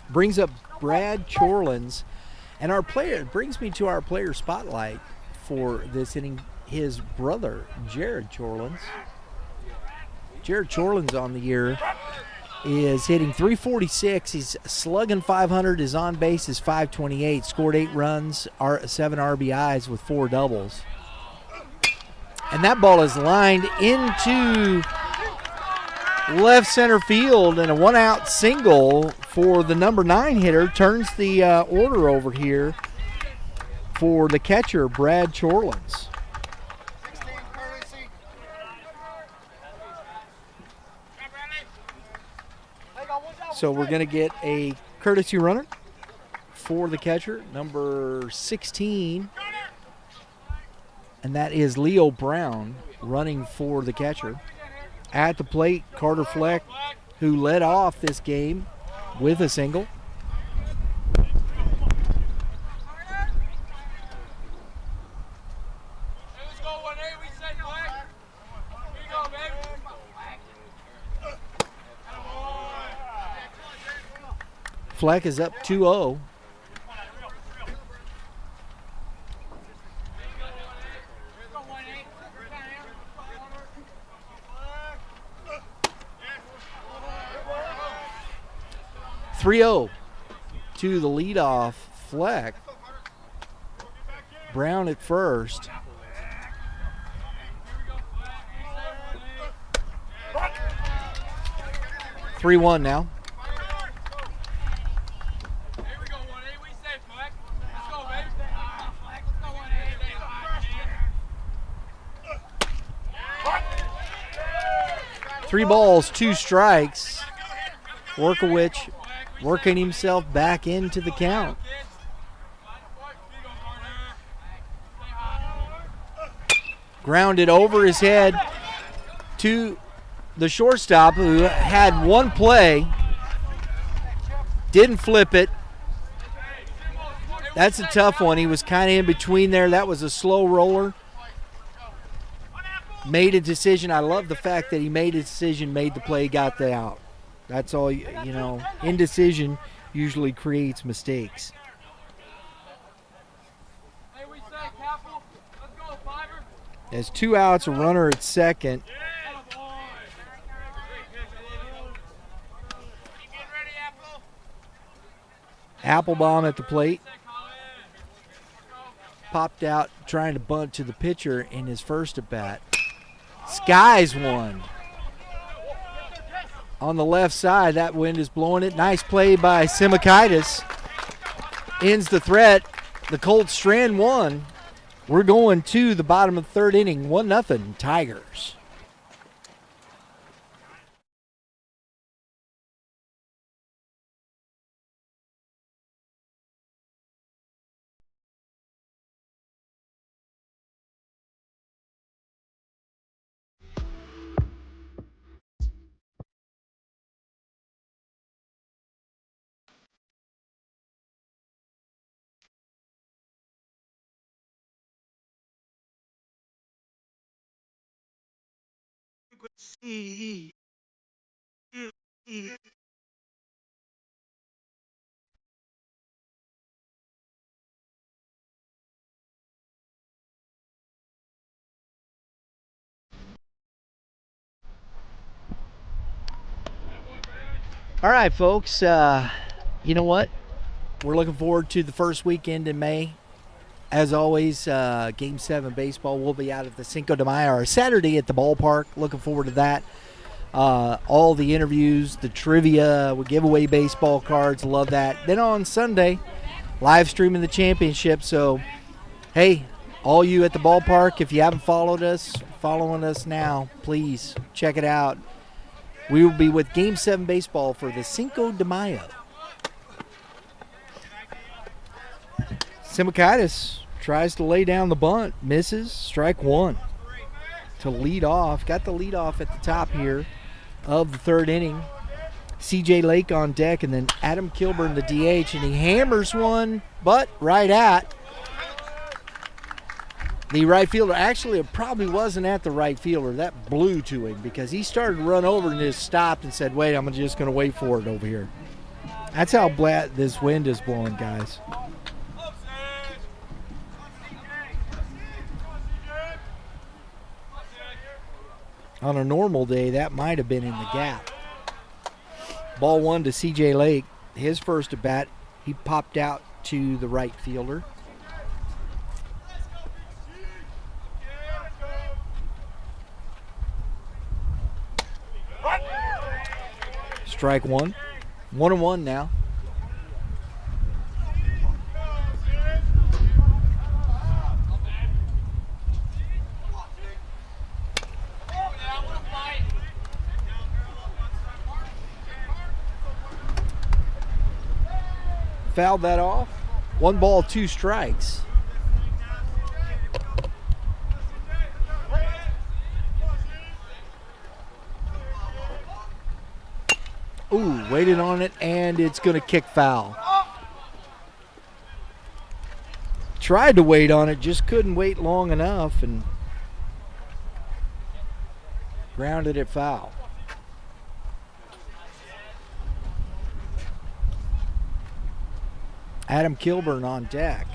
Brings up Brad Chorlins, and our player, it brings me to our player spotlight for this inning. His brother, Jared Chorlins. Jared Chorlins on the year is hitting .346. He's slugging .500. His on base is .528. Scored 8 runs, 7 RBIs with 4 doubles. And that ball is lined into left center field, and a one-out single for the number 9 hitter turns the order over here for the catcher, Brad Chorlins. So we're going to get a courtesy runner for the catcher, number 16, and that is Leo Brown running for the catcher. At the plate, Carter Fleck, who led off this game with a single. Fleck is up 2-0. To the leadoff, Fleck. Brown at first. (3-1) now. Three balls, 2 strikes. Workowicz working himself back into the count. Grounded over his head to the shortstop, who had one play, didn't flip it. That's a tough one. He was kind of in between there. That was a slow roller. Made a decision. I love the fact that he made a decision, made the play, got the out. That's all, you know, indecision usually creates mistakes. There's 2 outs, a runner at second. Applebaum at the plate. Popped out trying to bunt to the pitcher in his first at bat. Skies one. On the left side, that wind is blowing it. Nice play by Simakaitis. Ends the threat. The Colts strand one. We're going to the bottom of the third inning. 1-0 Tigers. All right, folks, you know what? We're looking forward to the first weekend in May. As always, Game 7 baseball will be out at the Cinco de Mayo, or Saturday at the ballpark. Looking forward to that. All the interviews, the trivia, we give away baseball cards. Love that. Then on Sunday, live streaming the championship. So, hey, all you at the ballpark, if you haven't following us now, please check it out. We will be with Game 7 baseball for the Cinco de Mayo. Simakaitis tries to lay down the bunt, misses, strike one to lead off. Got the lead off at the top here of the third inning. C.J. Lake on deck, and then Adam Kilburn, the DH, and he hammers one, but right at the right fielder. Actually, it probably wasn't at the right fielder. That blew to him because he started to run over and just stopped and said, wait, I'm just going to wait for it over here. That's how bad this wind is blowing, guys. On a normal day, that might have been in the gap. Ball one to C.J. Lake. His first at bat, he popped out to the right fielder. Strike one. 1-1 now. Fouled that off. 1 ball, 2 strikes. Ooh, waited on it, and it's going to kick foul. Tried to wait on it, just couldn't wait long enough, and grounded it foul. Adam Kilburn on deck.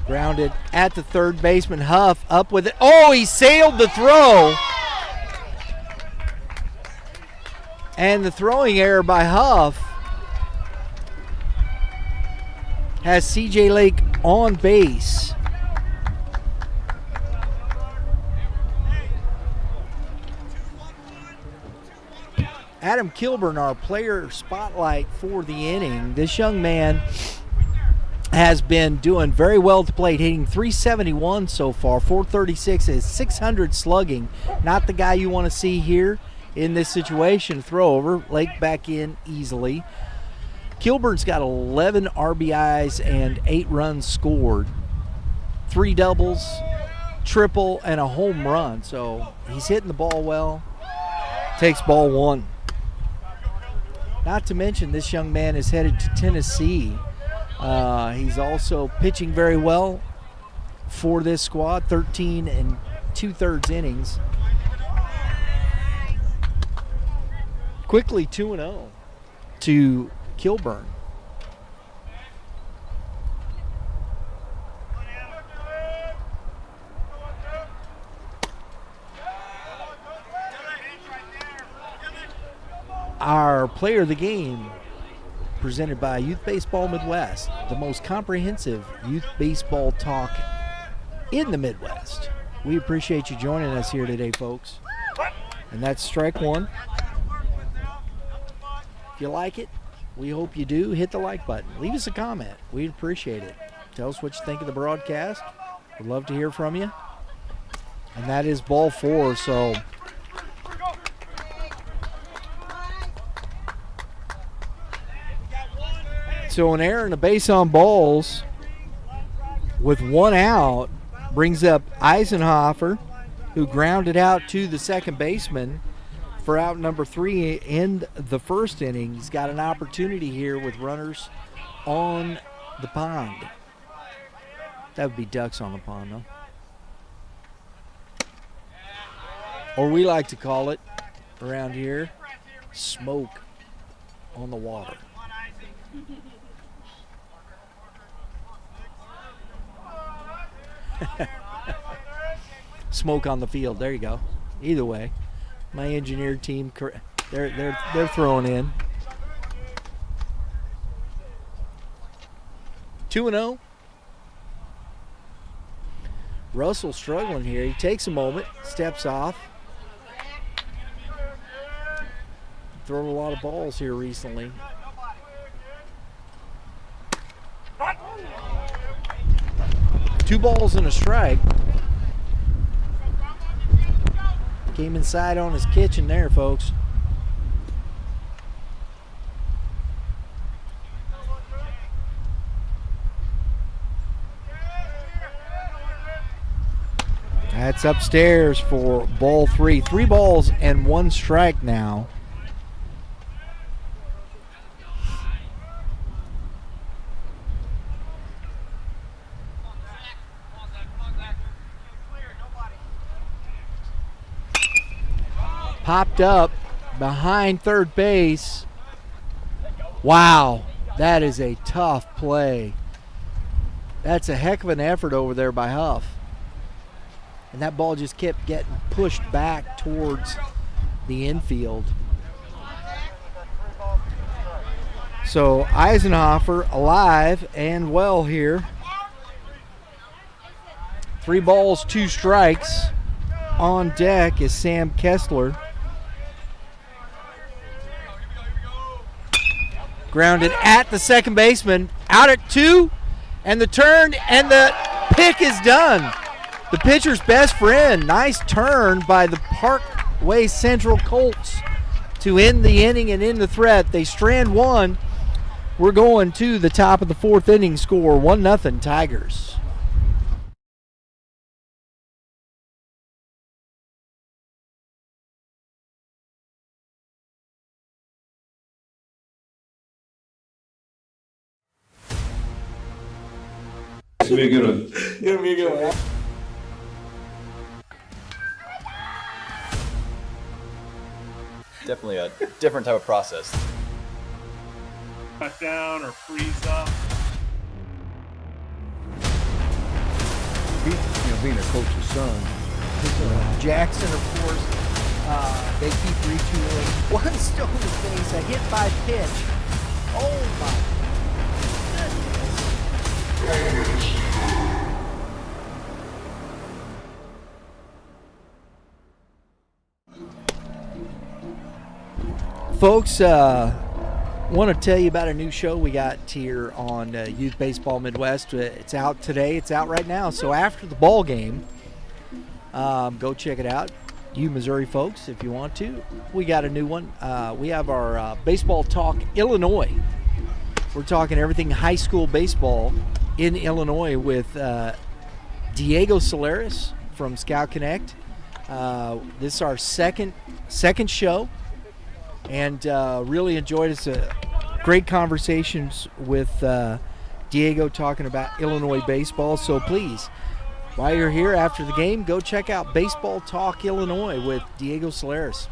Grounded at the third baseman. Huff up with it. Oh, he sailed the throw. And the throwing error by Huff has CJ Lake on base. Adam Kilburn, our player spotlight for the inning. This young man has been doing very well at the plate, hitting .371 so far, .436 is 600 slugging. Not the guy you want to see here in this situation. Throw over, Lake back in easily. Kilburn's got 11 RBIs and 8 runs scored, 3 doubles, triple, and a home run. So he's hitting the ball well. Takes ball 1. Not to mention this young man is headed to Tennessee. He's also pitching very well for this squad, 13 2/3 innings. Quickly 2-0 to Kilburn. Our player of the game, presented by Youth Baseball Midwest, the most comprehensive youth baseball talk in the Midwest. We appreciate you joining us here today, folks. And that's strike 1. If you like it, we hope you do. Hit the like button. Leave us a comment. We'd appreciate it. Tell us what you think of the broadcast. We'd love to hear from you. And that is ball 4, so an error and a base on balls with 1 out brings up Eisenhofer, who grounded out to the second baseman for out number 3 in the first inning. He's got an opportunity here with runners on the pond. That would be ducks on the pond, though. Or we like to call it around here, smoke on the water. Smoke on the field. There you go. Either way, my engineer team, they're throwing in. 2-0. Russell struggling here. He takes a moment, steps off. Thrown a lot of balls here recently. Two balls and a strike. Came inside on his kitchen there, folks. That's upstairs for ball 3. 3 balls and 1 strike now. Popped up behind third base. Wow, that is a tough play. That's a heck of an effort over there by Huff. And that ball just kept getting pushed back towards the infield. So Eisenhofer alive and well here. 3 balls, 2 strikes. On deck is Sam Kessler. Grounded at the second baseman. Out at 2. And the turn and the pick is done. The pitcher's best friend. Nice turn by the Parkway Central Colts to end the inning and end the threat. They strand 1. We're going to the top of the 4th inning. Score 1-0 Tigers. It's gonna be a good one. Definitely a different type of process. Cut down or freeze up. Being a coach's son. Jackson, of course, they keep retooling. One stone to base, a hit by pitch. Oh my goodness. Folks, want to tell you about a new show we got here on Youth Baseball Midwest. It's out today. It's out right now. So after the ball game, go check it out. You Missouri folks, if you want to. We got a new one. We have our Baseball Talk Illinois. We're talking everything high school baseball in Illinois with Diego Solares from Scout Connect. This is our second show. And really enjoyed it. Great conversations with Diego talking about Illinois baseball. So please, while you're here after the game, go check out Baseball Talk Illinois with Diego Solares.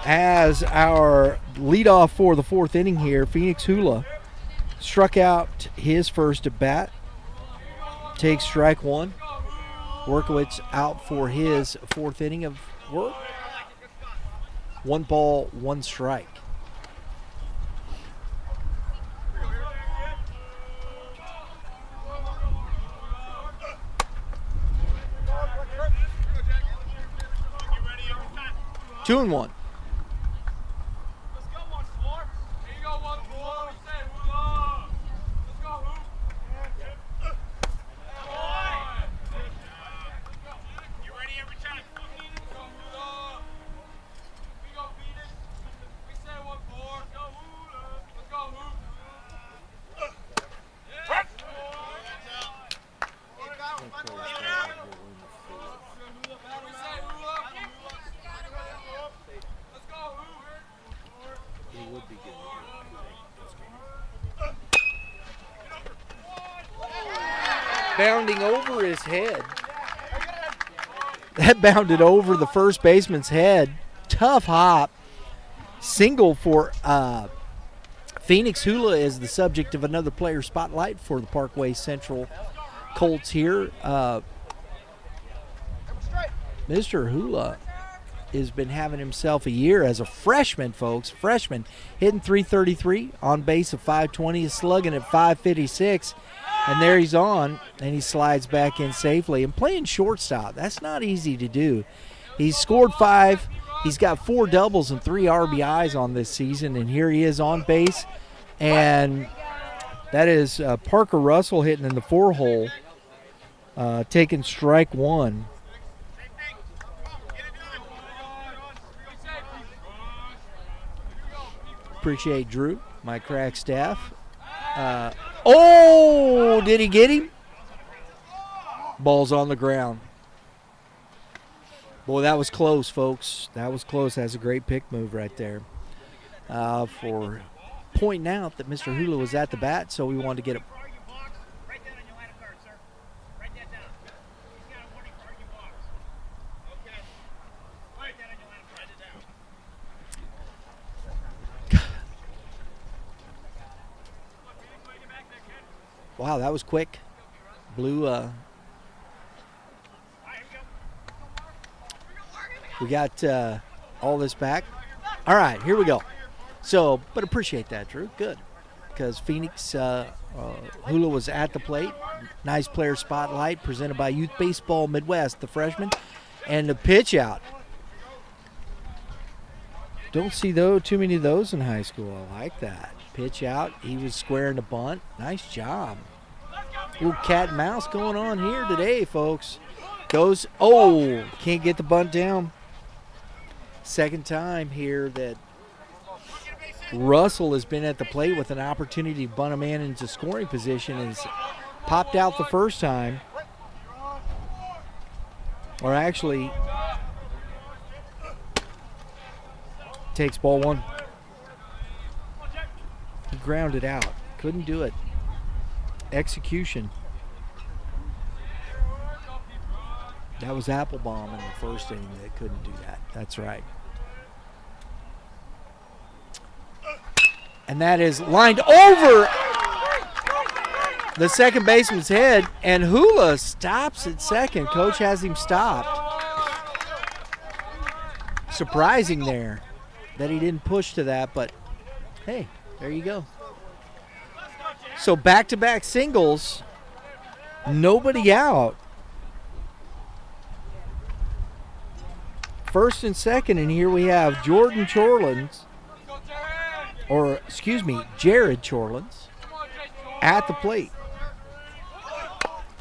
As our leadoff for the 4th inning here, Phoenix Hula struck out his first at bat. Takes strike 1. Workowitz out for his 4th inning of work. 1 ball, 1 strike. Two and 1. Bounding over his head. That bounded over the first baseman's head. Tough hop. Single for Phoenix Hula is the subject of another player spotlight for the Parkway Central Colts here. Mr. Hula has been having himself a year as a freshman, folks. Freshman hitting .333, on base of .520, slugging at .556. And there he's on, and he slides back in safely. And playing shortstop, that's not easy to do. He's scored 5. He's got 4 doubles and 3 RBIs on this season, and here he is on base. And that is Parker Russell hitting in the 4-hole, taking strike 1. Appreciate Drew, my crack staff. Did he get him? Ball's on the ground. Boy, that was close, folks. That was close. That's a great pick move right there. For pointing out that Mr. Hula was at the bat, so we wanted to get it. Wow, that was quick. Blew. We got all this back. All right, here we go. So, but appreciate that, Drew. Good. because Phoenix Hula was at the plate. Nice player spotlight presented by Youth Baseball Midwest, the freshman. And the pitch out. Don't see too many of those in high school. I like that. Pitch out. He was squaring the bunt. Nice job. Little cat and mouse going on here today, folks. Goes, can't get the bunt down. Second time here that Russell has been at the plate with an opportunity to bunt a man into scoring position and has popped out the first time. Or actually takes ball one. He grounded out. Couldn't do it. Execution. That was Applebaum in the first inning that couldn't do that. That's right. And that is lined over the second baseman's head, and Hula stops at second. Coach has him stopped. Surprising there that he didn't push to that, but hey, there you go. So back-to-back singles, nobody out. First and second, and here we have Jared Chorlins at the plate.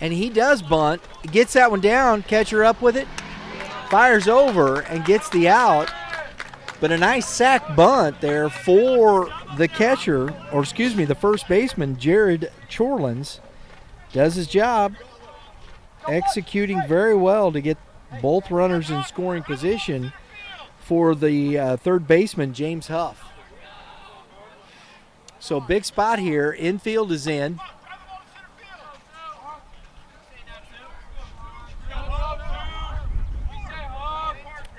And he does bunt, gets that one down, catcher up with it, fires over and gets the out. But a nice sack bunt there for the catcher, the first baseman, Jared Chorlins, does his job, executing very well to get both runners in scoring position for the third baseman, James Huff. So big spot here. Infield is in.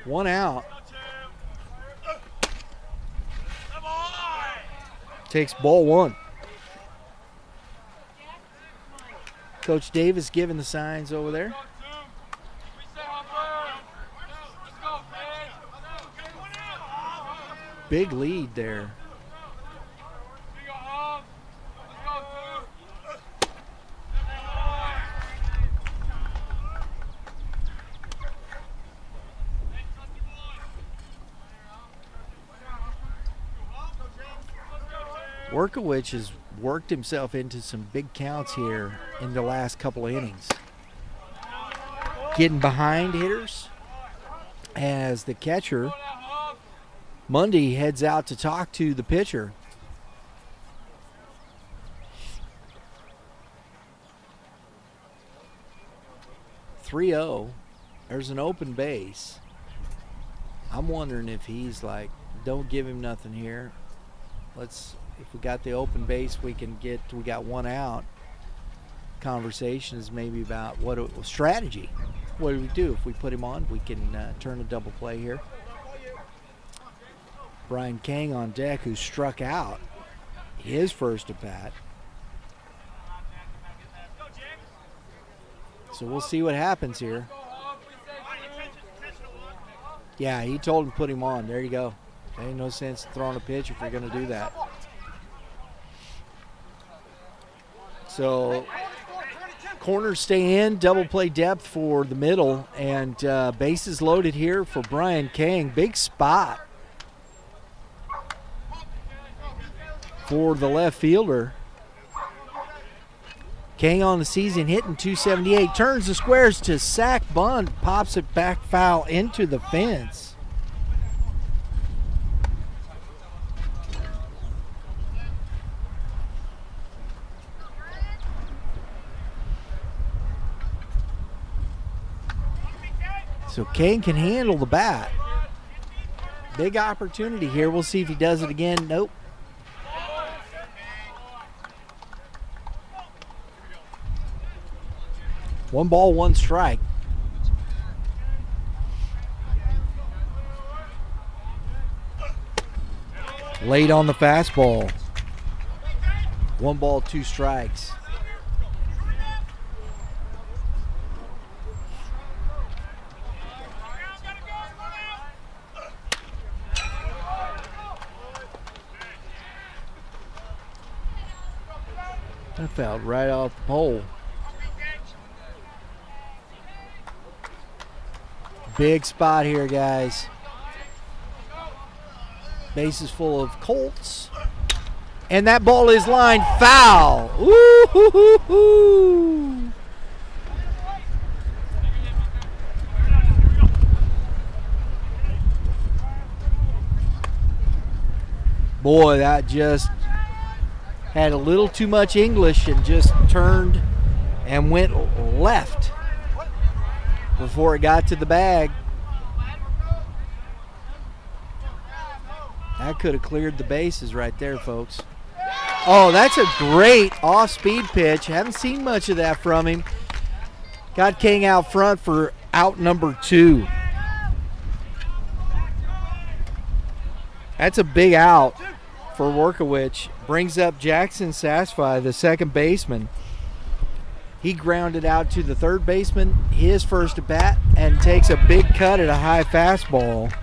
One out. Takes ball one. Coach Davis giving the signs over there. Big lead there. Workowicz has worked himself into some big counts here in the last couple of innings. Getting behind hitters as the catcher, Mundy, heads out to talk to the pitcher. .3-0. There's an open base. I'm wondering if he's like, don't give him nothing here. If we got the open base, we got one out. Conversation is maybe about strategy. What do we do? If we put him on, we can turn a double play here. Brian Kang on deck, who struck out his first at bat. So we'll see what happens here. Yeah, he told him to put him on. There you go. There ain't no sense throwing a pitch if you're going to do that. So corners stay in, double play depth for the middle, and bases loaded here for Brian Kang. Big spot for the left fielder. Kang on the season hitting .278, turns the squares to sack bunt, pops it back foul into the fence. So Kane can handle the bat. Big opportunity here. We'll see if he does it again. Nope. One ball, one strike. Late on the fastball. One ball, two strikes. I fell right off the pole. Big spot here, guys. Base is full of Colts. And that ball is lined foul. Ooh-hoo-hoo-hoo. Boy, that just had a little too much English and just turned and went left before it got to the bag. That could have cleared the bases right there, folks. Oh, that's a great off-speed pitch. Haven't seen much of that from him. Got King out front for out number 2. That's a big out for Workowich. Brings up Jackson Sasfai, the second baseman. He grounded out to the third baseman, his first at bat, and takes a big cut at a high fastball.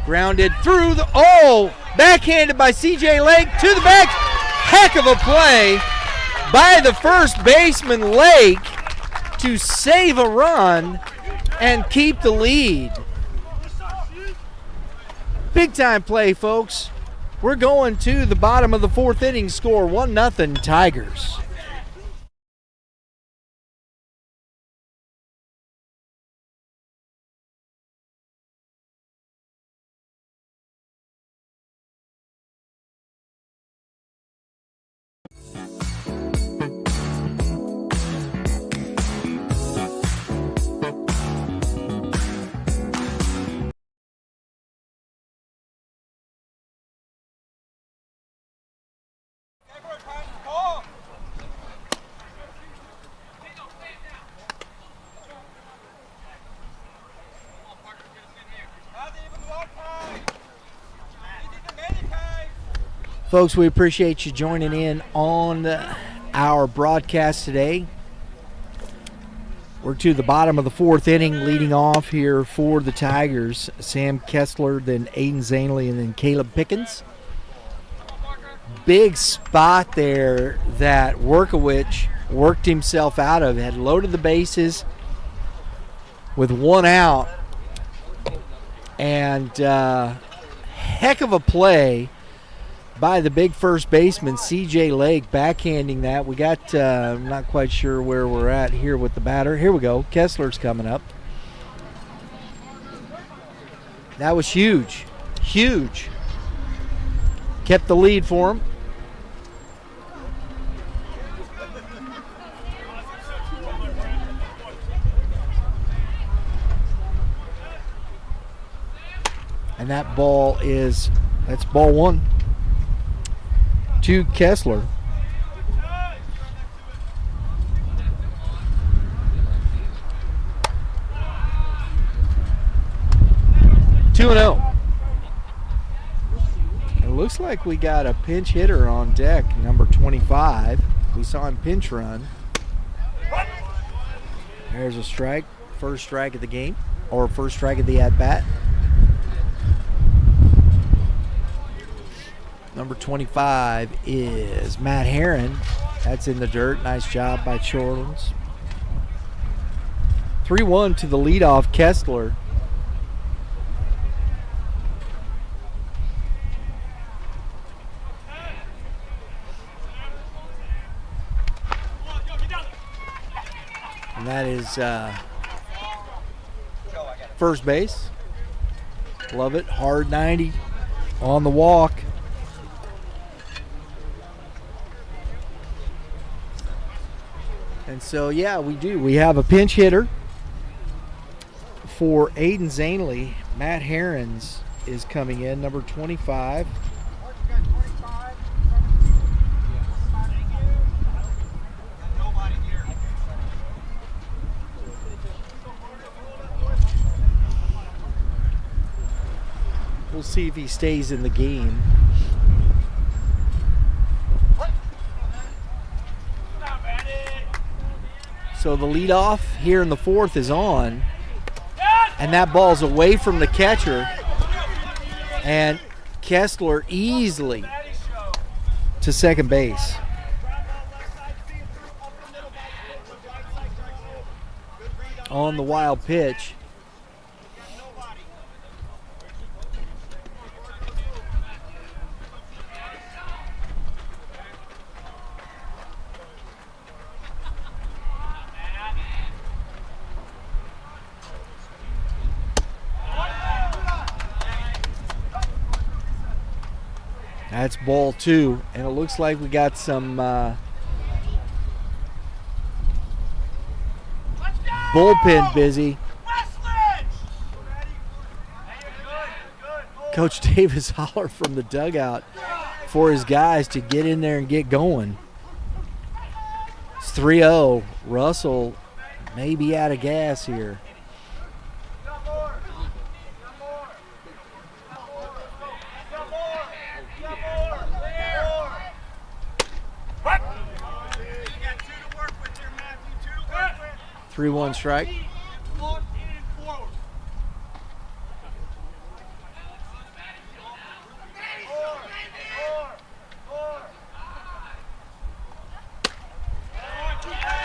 Grounded through the, backhanded by C.J. Lake to the back. Heck of a play by the first baseman, Lake, to save a run and keep the lead. Big time play, folks. We're going to the bottom of the 4th inning, score 1-0 Tigers. Folks, we appreciate you joining in on our broadcast today. We're to the bottom of the 4th inning, leading off here for the Tigers. Sam Kessler, then Aiden Zanley, and then Caleb Pickens. Big spot there that Workowich worked himself out of. Had loaded the bases with 1 out. And heck of a play by the big first baseman, C.J. Lake, backhanding that. We got, I'm not quite sure where we're at here with the batter. Here we go. Kessler's coming up. That was huge. Huge. Kept the lead for him. And that ball is, that's ball 1. To Kessler. Two and 0. It looks like we got a pinch hitter on deck, number 25. We saw him pinch run. There's a strike, first strike of the game, or first strike of the at-bat. Number 25 is Matt Herron. That's in the dirt. Nice job by Chorlins. 3-1 to the leadoff, Kessler. And that is first base. Love it. Hard 90 on the walk. And so, yeah, we do. We have a pinch hitter for Aiden Zanley. Matt Herons is coming in, number 25. We'll see if he stays in the game. So the leadoff here in the fourth is on, and that ball's away from the catcher, and Kessler easily to second base. On the wild pitch. That's ball 2, and it looks like we got some bullpen busy. Coach Davis hollered from the dugout for his guys to get in there and get going. It's 3-0. Russell may be out of gas here. Three 3-1 strike.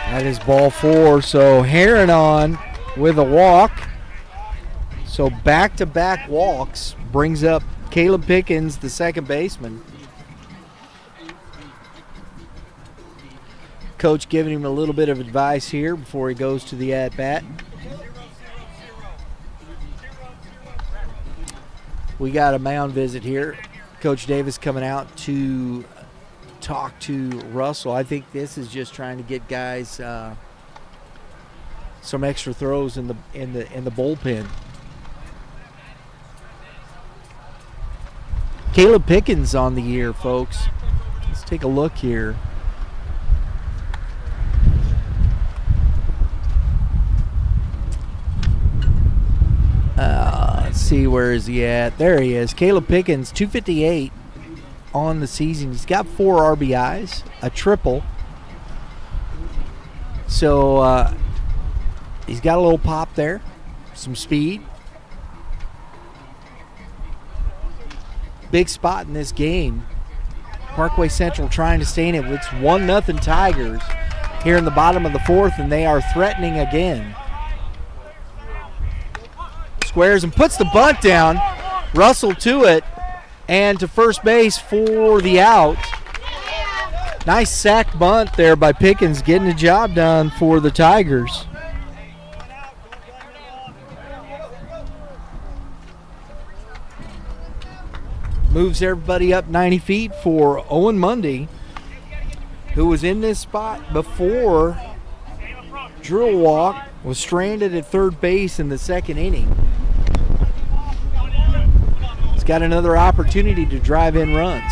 That is ball 4. So Heron on with a walk. So back-to-back walks brings up Caleb Pickens, the second baseman. Coach giving him a little bit of advice here before he goes to the at-bat. We got a mound visit here. Coach Davis coming out to talk to Russell. I think this is just trying to get guys some extra throws in the bullpen. Caleb Pickens on the year, folks. Let's take a look here. Let's see, where is he at? There he is. Caleb Pickens, 258 on the season. He's got 4 RBIs, a triple. So he's got a little pop there, some speed. Big spot in this game. Parkway Central trying to stay in it. It's 1-0 Tigers here in the bottom of the fourth, and they are threatening again. Squares and puts the bunt down. Russell to it and to first base for the out. Nice sack bunt there by Pickens, getting the job done for the Tigers. Moves everybody up 90 feet for Owen Mundy, who was in this spot before. Drew a walk, was stranded at third base in the second inning. He's got another opportunity to drive in runs.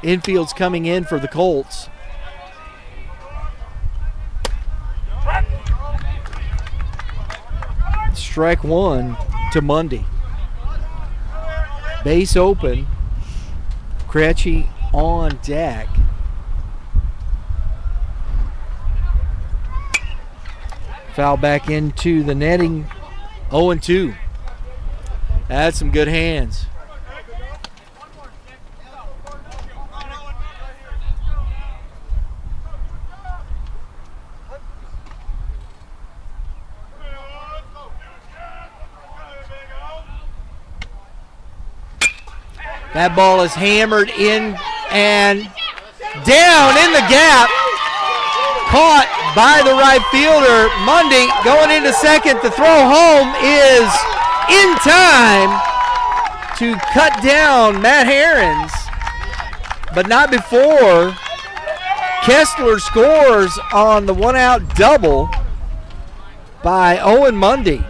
Infield's coming in for the Colts. Strike 1 to Mundy. Base open. Krejci on deck. Foul back into the netting. 0-2. That's some good hands. That ball is hammered in and down in the gap. Caught by the right fielder. Mundy going into second. The throw home is in time to cut down Matt Herons, but not before Kessler scores on the one-out double by Owen Mundy.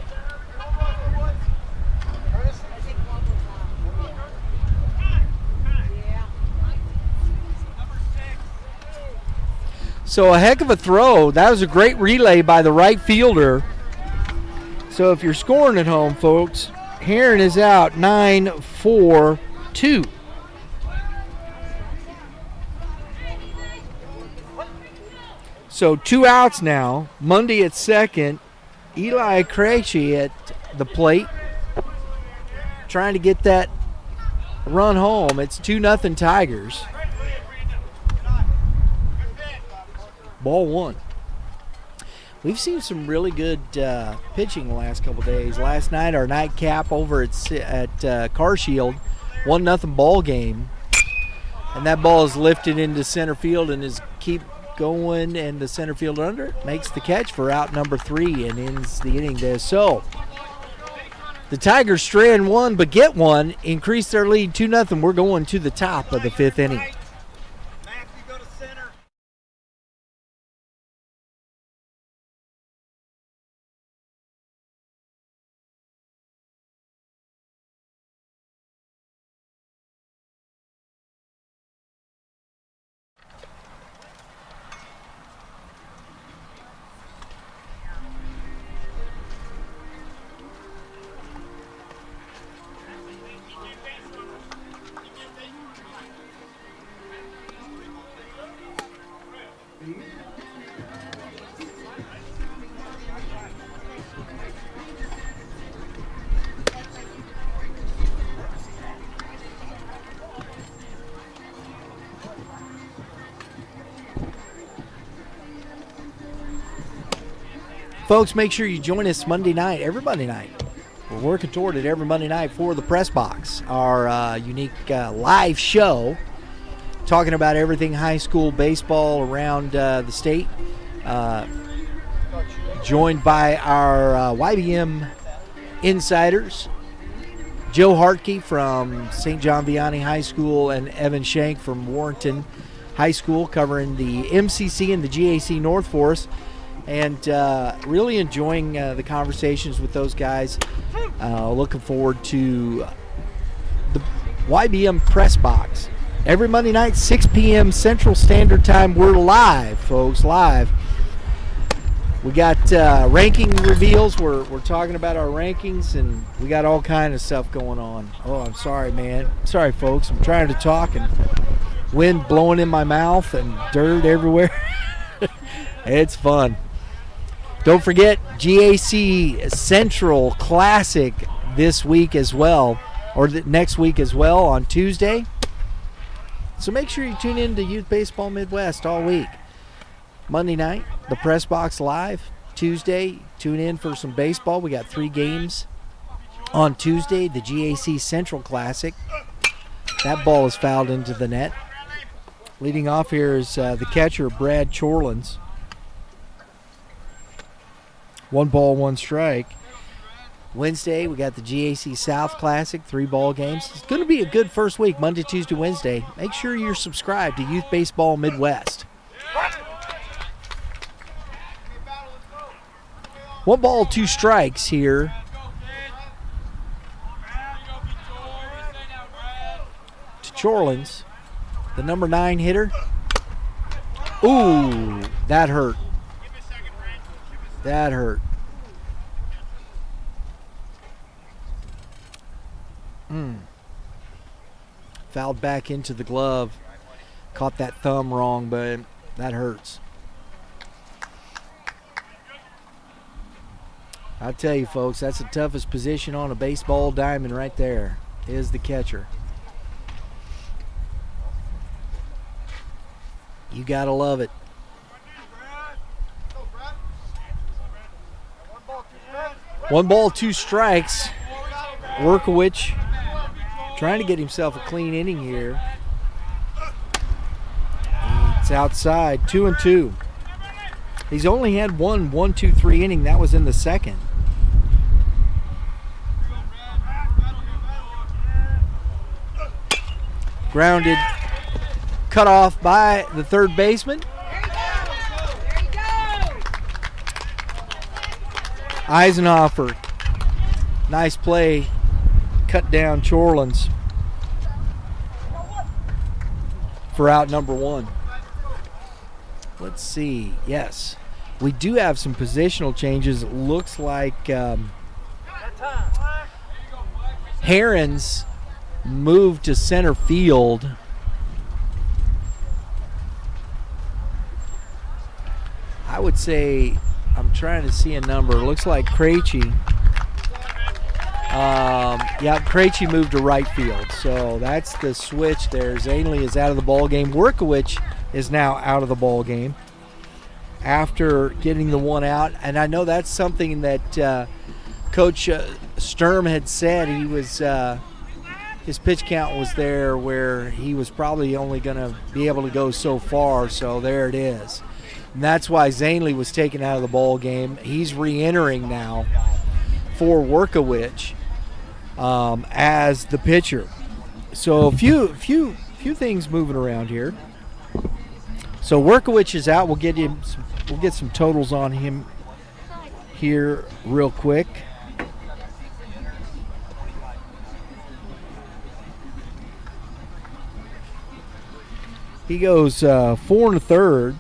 So a heck of a throw. That was a great relay by the right fielder. So if you're scoring at home, folks, Heron is out 9-4-2. So 2 outs now. Mundy at second. Eli Krejci at the plate, trying to get that run home. It's 2-0 Tigers. Ball one. We've seen some really good pitching the last couple days. Last night, our nightcap over at Carshield, 1-0 ball game. And that ball is lifted into center field and is keep going, and the center fielder under makes the catch for out number 3 and ends the inning there. So the Tigers strand one but get one, increase their lead 2-0. We're going to the top of the 5th inning. Folks, make sure you join us Monday night, every Monday night. We're working toward it every Monday night for the Press Box, our unique live show talking about everything high school baseball around the state. Joined by our YBM insiders, Joe Hartke from St. John Vianney High School and Evan Shank from Warrenton High School, covering the MCC and the GAC North for us. And really enjoying the conversations with those guys. Looking forward to the YBM Press Box. Every Monday night, 6 p.m. Central Standard Time. We're live, folks, live. We got ranking reveals. We're talking about our rankings, and we got all kind of stuff going on. Oh, I'm sorry, man. Sorry, folks. I'm trying to talk, and wind blowing in my mouth and dirt everywhere. It's fun. Don't forget GAC Central Classic this week as well, or next week as well on Tuesday. So make sure you tune in to Youth Baseball Midwest all week. Monday night, the Press Box Live. Tuesday, tune in for some baseball. We got 3 games on Tuesday. The GAC Central Classic. That ball is fouled into the net. Leading off here is the catcher, Brad Chorlins. 1 ball, 1 strike. Wednesday, we got the GAC South Classic, 3 ball games. It's going to be a good first week, Monday, Tuesday, Wednesday. Make sure you're subscribed to Youth Baseball Midwest. 1 ball, 2 strikes here. To Chorlins, the number 9 hitter. Ooh, that hurt. That hurt. Fouled back into the glove. Caught that thumb wrong, but that hurts. I tell you, folks, that's the toughest position on a baseball diamond right there, is the catcher. You gotta love it. 1 ball, 2 strikes. Workowicz trying to get himself a clean inning here. It's outside, 2-2. He's only had 1 1-2-3 inning. That was in the second. Grounded, cut off by the third baseman. Eisenhofer, nice play, cut down Chorlins for out number 1. Let's see, yes, we do have some positional changes. It looks like Herons moved to center field. I would say, I'm trying to see a number. It looks like Krejci. Krejci moved to right field. So that's the switch there. Zanley is out of the ball game. Workowicz is now out of the ball game after getting the one out. And I know that's something that Coach Sturm had said. He was his pitch count was there where he was probably only going to be able to go so far. So there it is. And that's why Zanley was taken out of the ball game. He's re-entering now for Workowicz as the pitcher. So a few things moving around here. So Workowicz is out. We'll get some totals on him here real quick. He goes 4 1/3.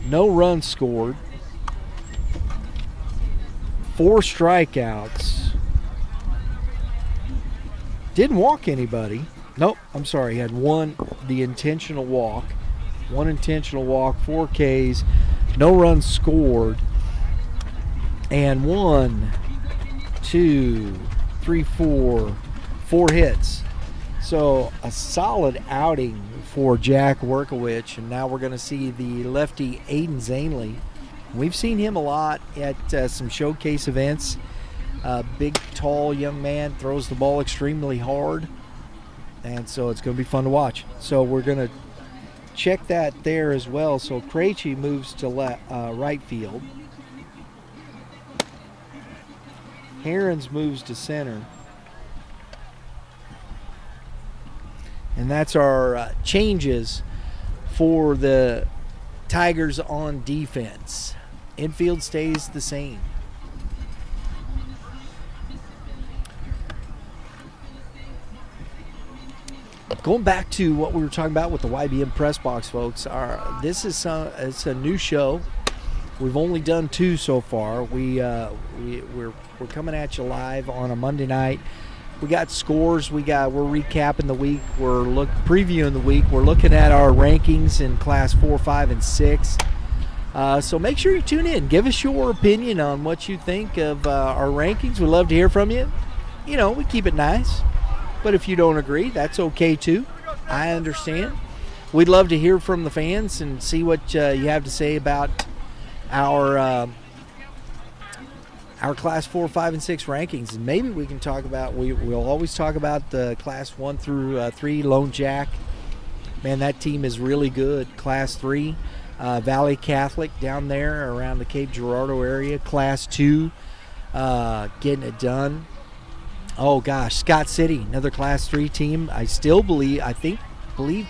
No runs scored. 4 strikeouts. Didn't walk anybody. Nope, I'm sorry. He had the intentional walk. 1 intentional walk, 4 Ks, no runs scored. And 1, 2, 3, 4 hits. So a solid outing for Jack Workowicz. And now we're going to see the lefty Aiden Zanley. We've seen him a lot at some showcase events. Big, tall young man, throws the ball extremely hard. And so it's going to be fun to watch. So we're going to check that there as well. So Krejci moves to right field. Herons moves to center. And that's our changes for the Tigers on defense. Infield stays the same. Going back to what we were talking about with the YBM press box, folks, it's a new show. We've only done 2 so far. We're coming at you live on a Monday night. We got scores. We're recapping the week. We're previewing the week. We're looking at our rankings in Class 4, 5, and 6. So make sure you tune in. Give us your opinion on what you think of our rankings. We'd love to hear from you. You know, we keep it nice. But if you don't agree, that's okay too. I understand. We'd love to hear from the fans and see what you have to say about our Class 4, 5, and 6 rankings. And maybe we can talk about, we'll always talk about the Class 1 through 3, Lone Jack. Man, that team is really good. Class 3, Valley Catholic down there around the Cape Girardeau area. Class 2, getting it done. Oh gosh, Scott City, another Class 3 team. I believe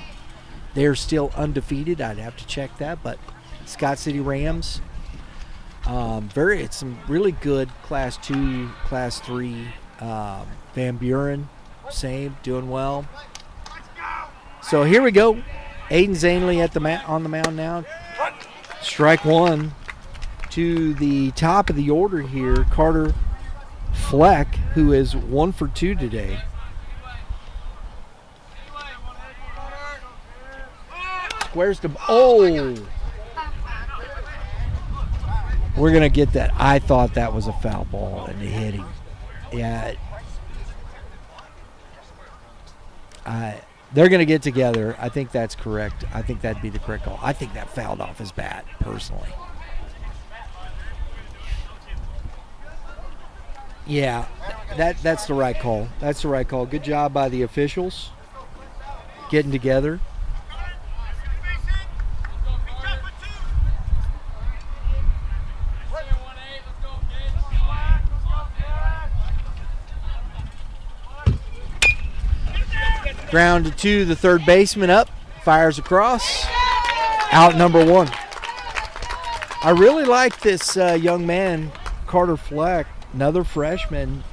they're still undefeated. I'd have to check that, but Scott City Rams. It's some really good Class 2, Class 3. Van Buren, same, doing well. So here we go. Aiden Zanley on the mound now. Strike 1 to the top of the order here. Carter Fleck, who is 1 for 2 today. Squares to we're going to get that. I thought that was a foul ball and it hit him. Yeah. They're going to get together. I think that's correct. I think that'd be the correct call. I think that fouled off his bat, personally. Yeah, that's the right call. That's the right call. Good job by the officials getting together. Ground to the third baseman up, fires across, out number 1. I really like this young man, Carter Fleck, another freshman.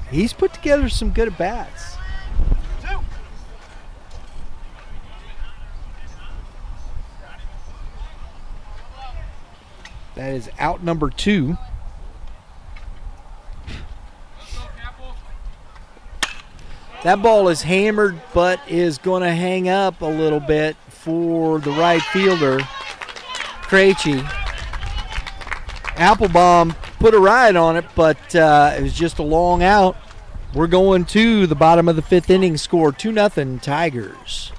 He's put together some good at-bats. That is out number 2. That ball is hammered, but is going to hang up a little bit for the right fielder, Krejci. Applebaum put a ride on it, but it was just a long out. We're going to the bottom of the 5th inning, score 2-0 Tigers.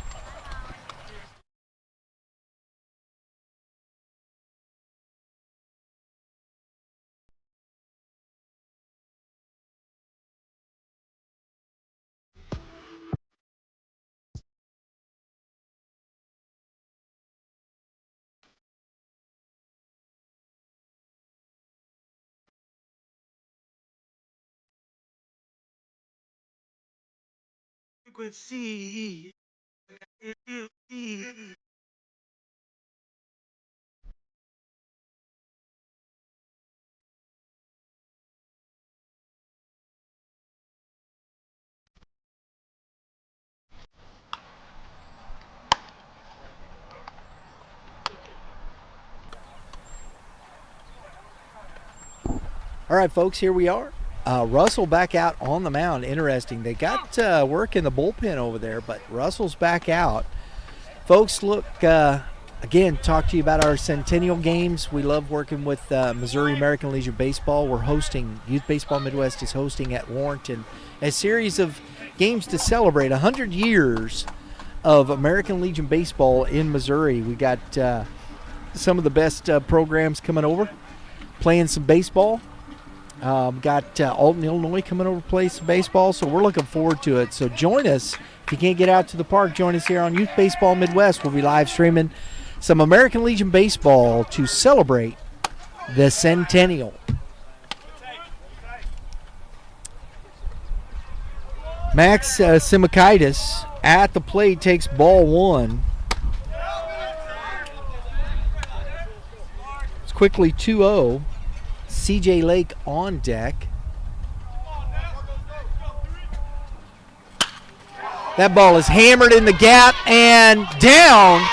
All right, folks, here we are. Russell back out on the mound. Interesting. They got work in the bullpen over there, but Russell's back out. Folks, look, again, talk to you about our Centennial games. We love working with Missouri American Legion Baseball. We're hosting, Youth Baseball Midwest is hosting at Warrenton a series of games to celebrate 100 years of American Legion Baseball in Missouri. We got some of the best programs coming over, playing some baseball. Got Alton, Illinois coming over to play some baseball, so we're looking forward to it. So join us. If you can't get out to the park, join us here on Youth Baseball Midwest. We'll be live streaming some American Legion Baseball to celebrate the Centennial. Max Simakaitis at the plate takes ball 1. It's quickly 2-0. CJ Lake on deck. That ball is hammered in the gap and down.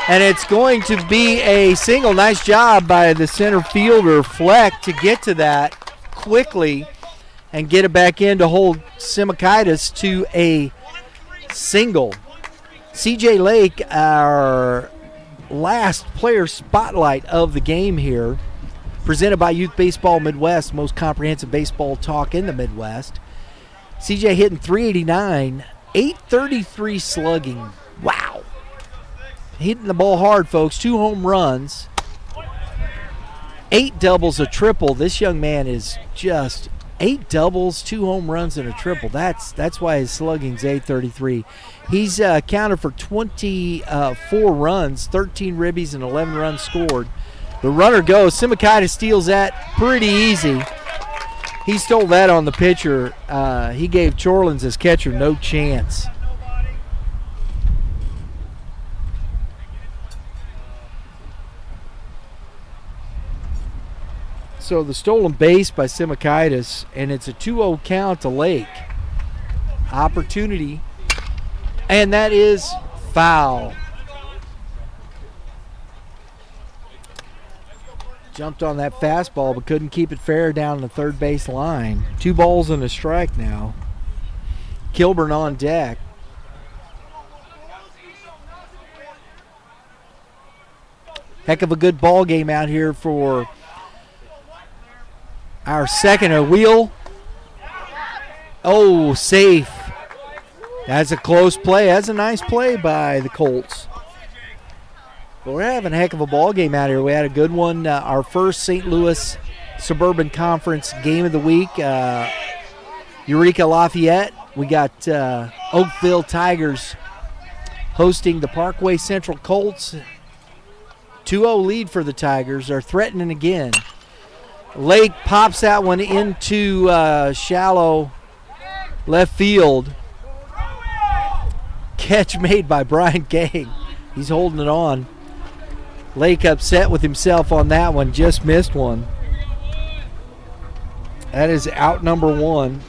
And it's going to be a single. Nice job by the center fielder, Fleck, to get to that quickly and get it back in to hold Simakaitis to a single. CJ Lake, our last player spotlight of the game here, presented by Youth Baseball Midwest, most comprehensive baseball talk in the Midwest. CJ hitting .389, .833 slugging. Wow. Hitting the ball hard, folks. 2 home runs, 8 doubles, a triple. This young man is just 8 doubles, 2 home runs, and a triple. That's why his slugging's .833. He's counted for 24 runs, 13 ribbies, and 11 runs scored. The runner goes. Simakaitis steals that pretty easy. He stole that on the pitcher. He gave Chorlins, his catcher, no chance. So the stolen base by Simakaitis, and it's a 2-0 count to Lake. Opportunity, and that is foul. Jumped on that fastball but couldn't keep it fair down the third base line. 2 balls and a strike now. Kilburn on deck. Heck of a good ball game out here for our second. A wheel. Oh, safe. That's a close play. That's a nice play by the Colts. But we're having a heck of a ball game out here. We had a good one. Our first St. Louis Suburban Conference game of the week. Eureka Lafayette. We got Oakville Tigers hosting the Parkway Central Colts. 2-0 lead for the Tigers. They're threatening again. Lake pops that one into shallow left field. Catch made by Brian Gang. He's holding it on. Lake upset with himself on that one. Just missed one. That is out number 1.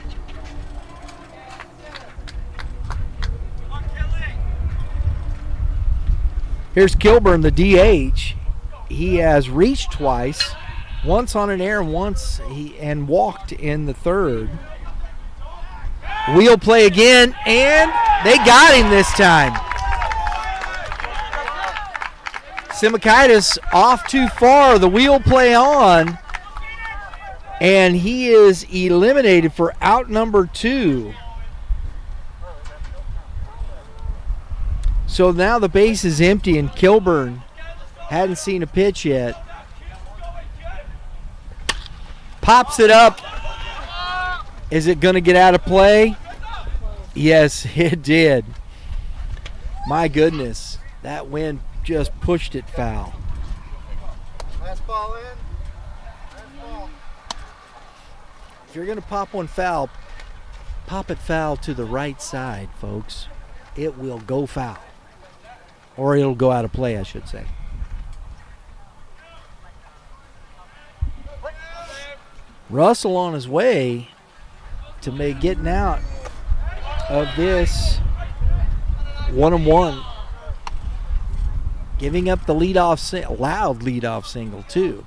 Here's Kilburn, the DH. He has reached twice, once on an error, once and walked in the third. Wheel play again, and they got him this time. Simakaitis off too far. The wheel play on, and he is eliminated for out number 2. So now the base is empty, and Kilburn hadn't seen a pitch yet. Pops it up. Is it going to get out of play? Yes, it did. My goodness, that wind just pushed it foul. Last ball in. Last ball. If you're going to pop one foul, pop it foul to the right side, folks. It will go foul. Or it'll go out of play, I should say. Russell on his way to getting out of this 1-1. Giving up the loud leadoff single, too.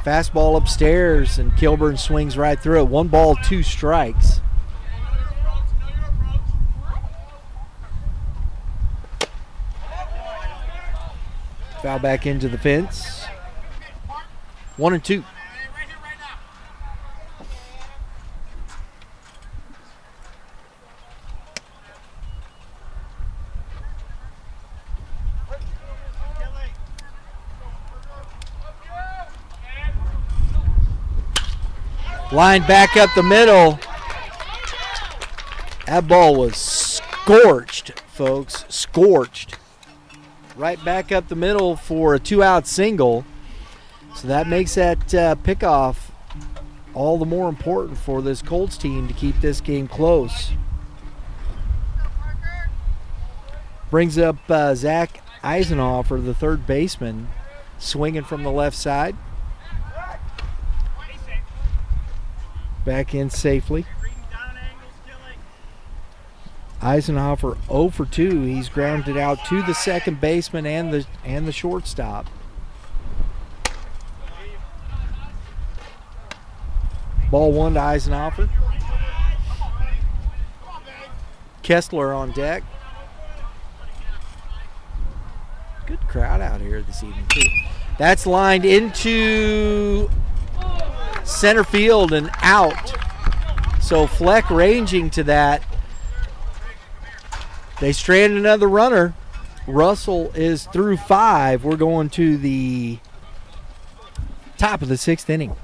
Fastball upstairs, and Kilburn swings right through it. 1 ball, 2 strikes. Foul back into the fence. 1-2. Line back up the middle. That ball was scorched, folks. Scorched. Right back up the middle for a 2-out single. So that makes that pickoff all the more important for this Colts team to keep this game close. Brings up Zach Eisenhofer, the third baseman, swinging from the left side. Back in safely. Eisenhofer 0 for 2. He's grounded out to the second baseman and the shortstop. Ball 1 to Eisenhofer. Kessler on deck. Good crowd out here this evening, too. That's lined into center field and out. So Fleck ranging to that. They strand another runner. Russell is through 5. We're going to the top of the 6th inning.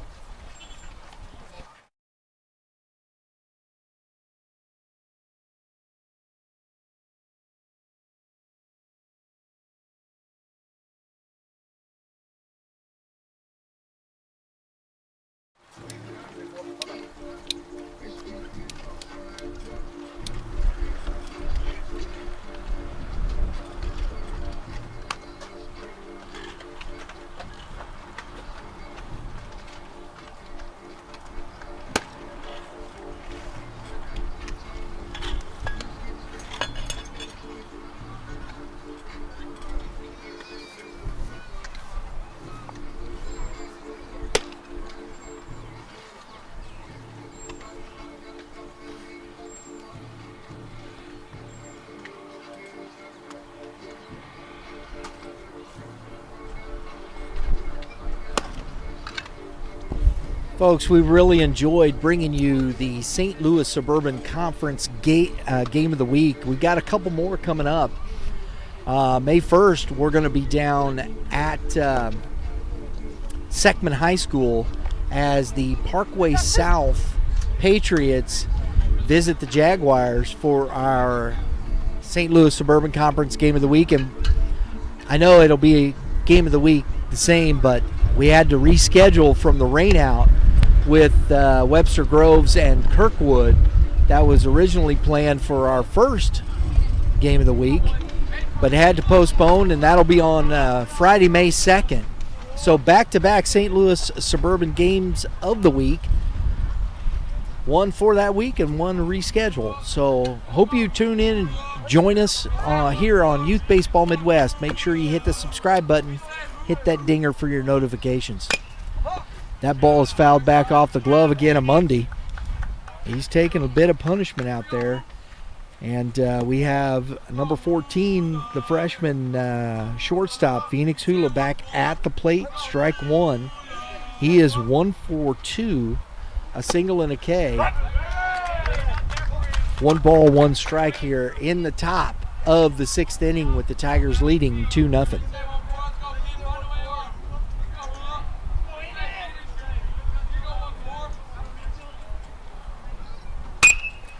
Folks, we really enjoyed bringing you the St. Louis Suburban Conference game of the week. We got a couple more coming up. May 1st, we're going to be down at Seckman High School as the Parkway South Patriots visit the Jaguars for our St. Louis Suburban Conference game of the week. And I know it'll be game of the week the same, but we had to reschedule from the rainout with Webster Groves and Kirkwood. That was originally planned for our first game of the week, but had to postpone, and that'll be on Friday, May 2nd. So back-to-back St. Louis Suburban games of the week. One for that week and one reschedule. So hope you tune in and join us here on Youth Baseball Midwest. Make sure you hit the subscribe button hit that dinger for your notifications. That ball is fouled back off the glove again of Mundy. He's taking a bit of punishment out there. And we have number 14, the freshman shortstop, Phoenix Hula, back at the plate, strike one. He is 1 for 2, a single and a K. 1 ball, 1 strike here in the top of the 6th inning with the Tigers leading 2-0.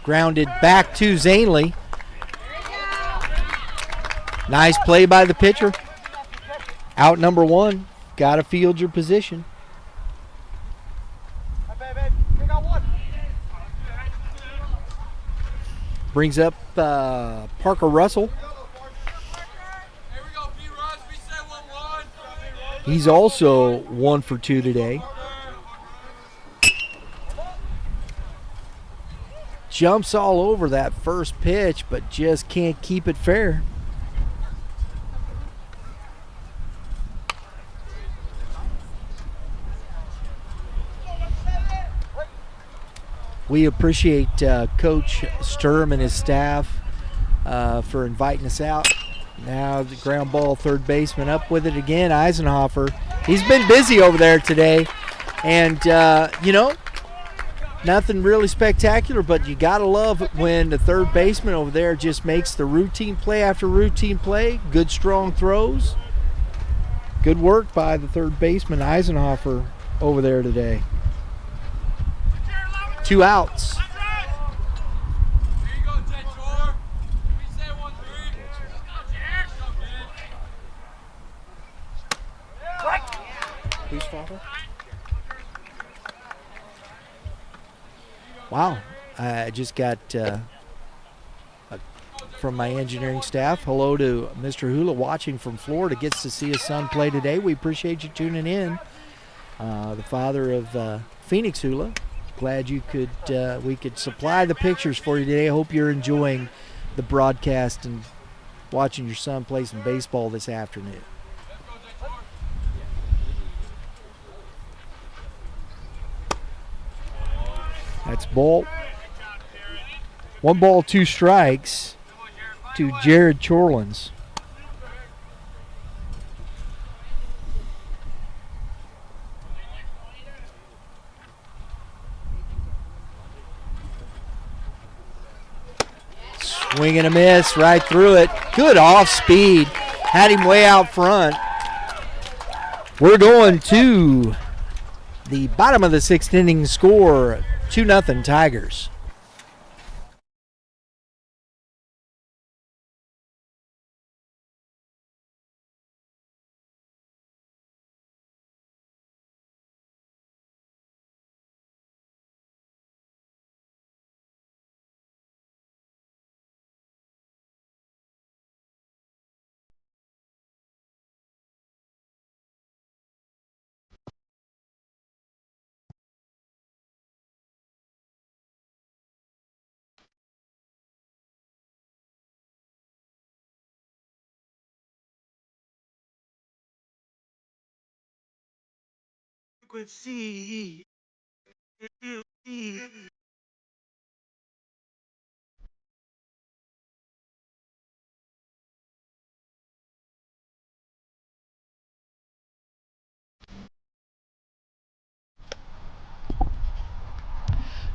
Grounded back to Zanley. Nice play by the pitcher. Out number 1. Got to field your position. Brings up Parker Russell. He's also 1 for 2 today. Jumps all over that first pitch, but just can't keep it fair. We appreciate Coach Sturm and his staff for inviting us out. Now the ground ball, third baseman up with it again, Eisenhofer. He's been busy over there today. And, nothing really spectacular, but you got to love when the third baseman over there just makes the routine play after routine play. Good, strong throws. Good work by the third baseman, Eisenhofer, over there today. 2 outs. Who's father? Wow, I just got from my engineering staff, hello to Mr. Hula watching from Florida, gets to see his son play today. We appreciate you tuning in. The father of Phoenix Hula. Glad you could we could supply the pictures for you today. I hope you're enjoying the broadcast and watching your son play some baseball this afternoon. That's ball. 1 ball, 2 strikes to Jared Chorlins. Swing and a miss right through it. Good off speed. Had him way out front. We're going to the bottom of the 6th inning score. 2-0 Tigers.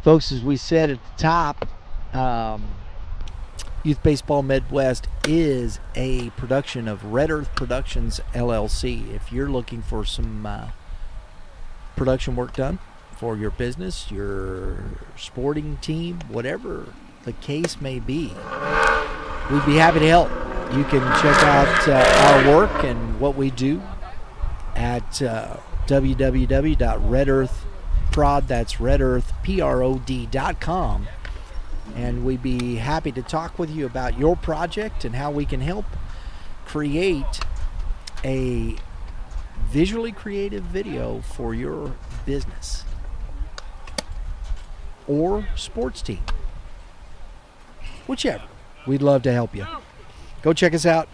Folks, as we said at the top, Youth Baseball Midwest is a production of Red Earth Productions, LLC. If you're looking for some production work done for your business, your sporting team, whatever the case may be, we'd be happy to help. You can check out our work and what we do at www.redearthprod, that's redearthprod.com, and we'd be happy to talk with you about your project and how we can help create a visually creative video for your business or sports team, whichever. We'd love to help you. Go check us out,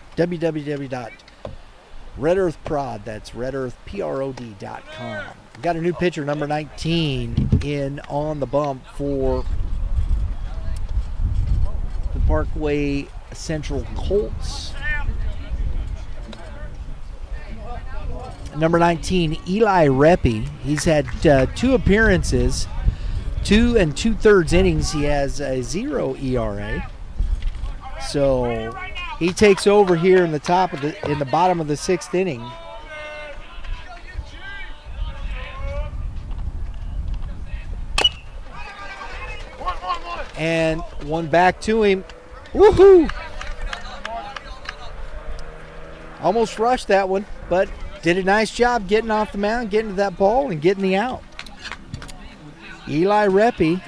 Red Earth Prod, that's redearthprod.com. We've got a new pitcher, number 19, in on the bump for the Parkway Central Colts. Number 19, Eli Reppy. He's had 2 appearances, 2 2/3 innings. He has a 0 ERA. So he takes over here in the bottom of the 6th inning. And one back to him. Woohoo! Almost rushed that one, but did a nice job getting off the mound, getting to that ball, and getting the out. Eli Reppy.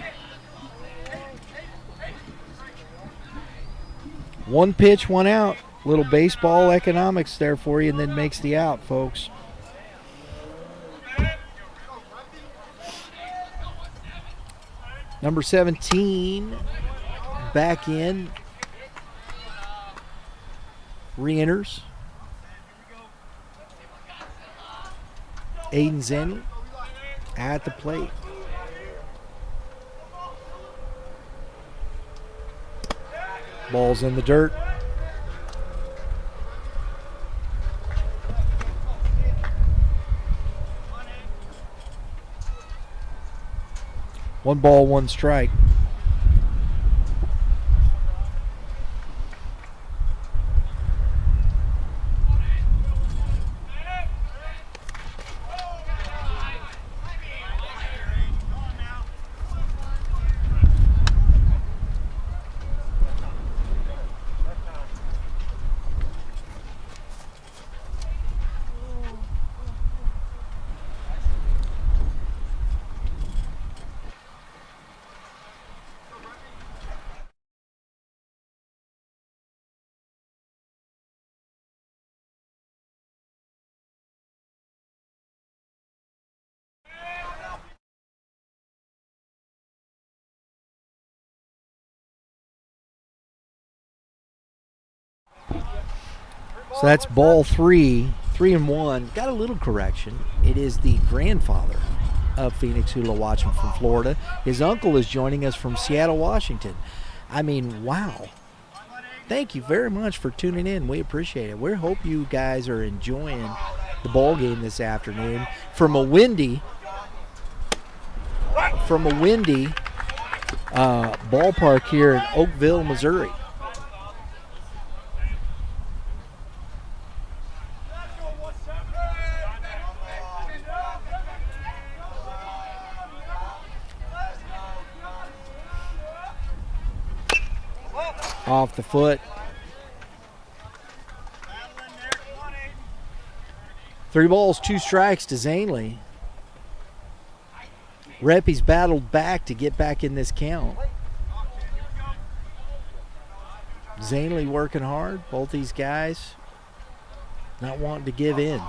1 pitch, 1 out. Little baseball economics there for you, and then makes the out, folks. Number 17 back in. Re-enters. Aiden Zenley at the plate. Ball's in the dirt. One ball, 1 strike. So that's ball 3, 3-1. Got a little correction. It is the grandfather of Phoenix Hula watching from Florida. His uncle is joining us from Seattle, Washington. I mean, wow. Thank you very much for tuning in. We appreciate it. We hope you guys are enjoying the ball game this afternoon from a windy ballpark here in Oakville, Missouri. Off the foot. 3 balls, 2 strikes to Zanley. Reppy's battled back to get back in this count. Zanley working hard. Both these guys not wanting to give in.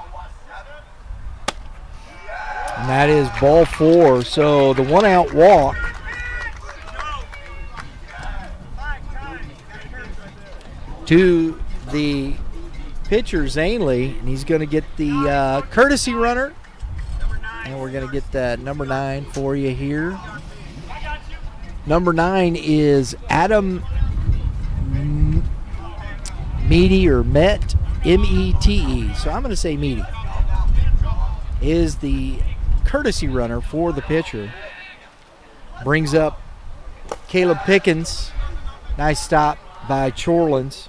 And that is ball 4. So the 1-out walk to the pitcher, Zanley, and he's going to get the courtesy runner. And we're going to get that number 9 for you here. Number 9 is Adam Meaty, or Met, M-E-T-E. So I'm going to say Meaty. Is the courtesy runner for the pitcher. Brings up Caleb Pickens. Nice stop by Chorlins.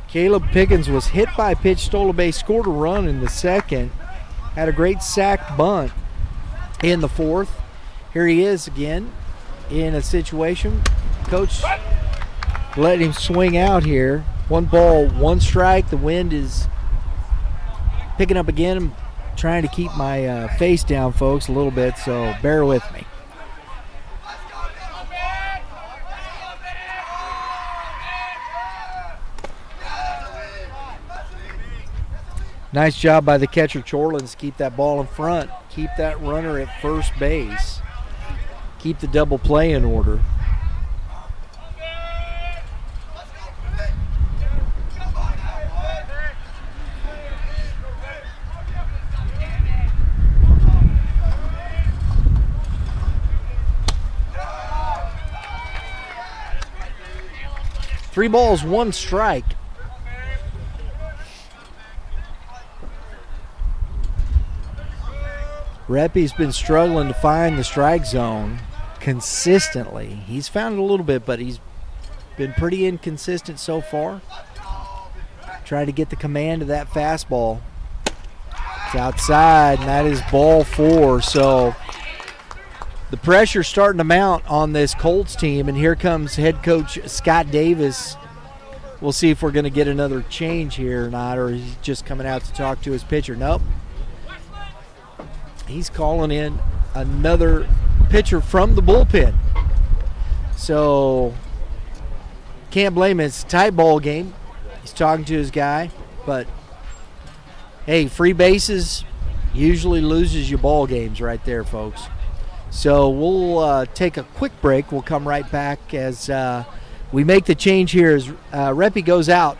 Caleb Pickens was hit by a pitch, stole a base, scored a run in the 2nd. Had a great sack bunt in the 4th. Here he is again in a situation. Coach let him swing out here. 1 ball, 1 strike. The wind is picking up again. I'm trying to keep my face down, folks, a little bit, so bear with me. Nice job by the catcher, Chorlins, to keep that ball in front, keep that runner at first base, keep the double play in order. 3 balls, 1 strike. Reppy's been struggling to find the strike zone consistently. He's found it a little bit, but he's been pretty inconsistent so far. Trying to get the command of that fastball. It's outside, and that is ball 4. So the pressure's starting to mount on this Colts team, and here comes head coach Scott Davis. We'll see if we're going to get another change here or not, or he's just coming out to talk to his pitcher. Nope. He's calling in another pitcher from the bullpen. So can't blame him. It's a tight ball game. He's talking to his guy, but hey, free bases usually loses you ball games right there, folks. So we'll take a quick break. We'll come right back as we make the change here as Reppy goes out.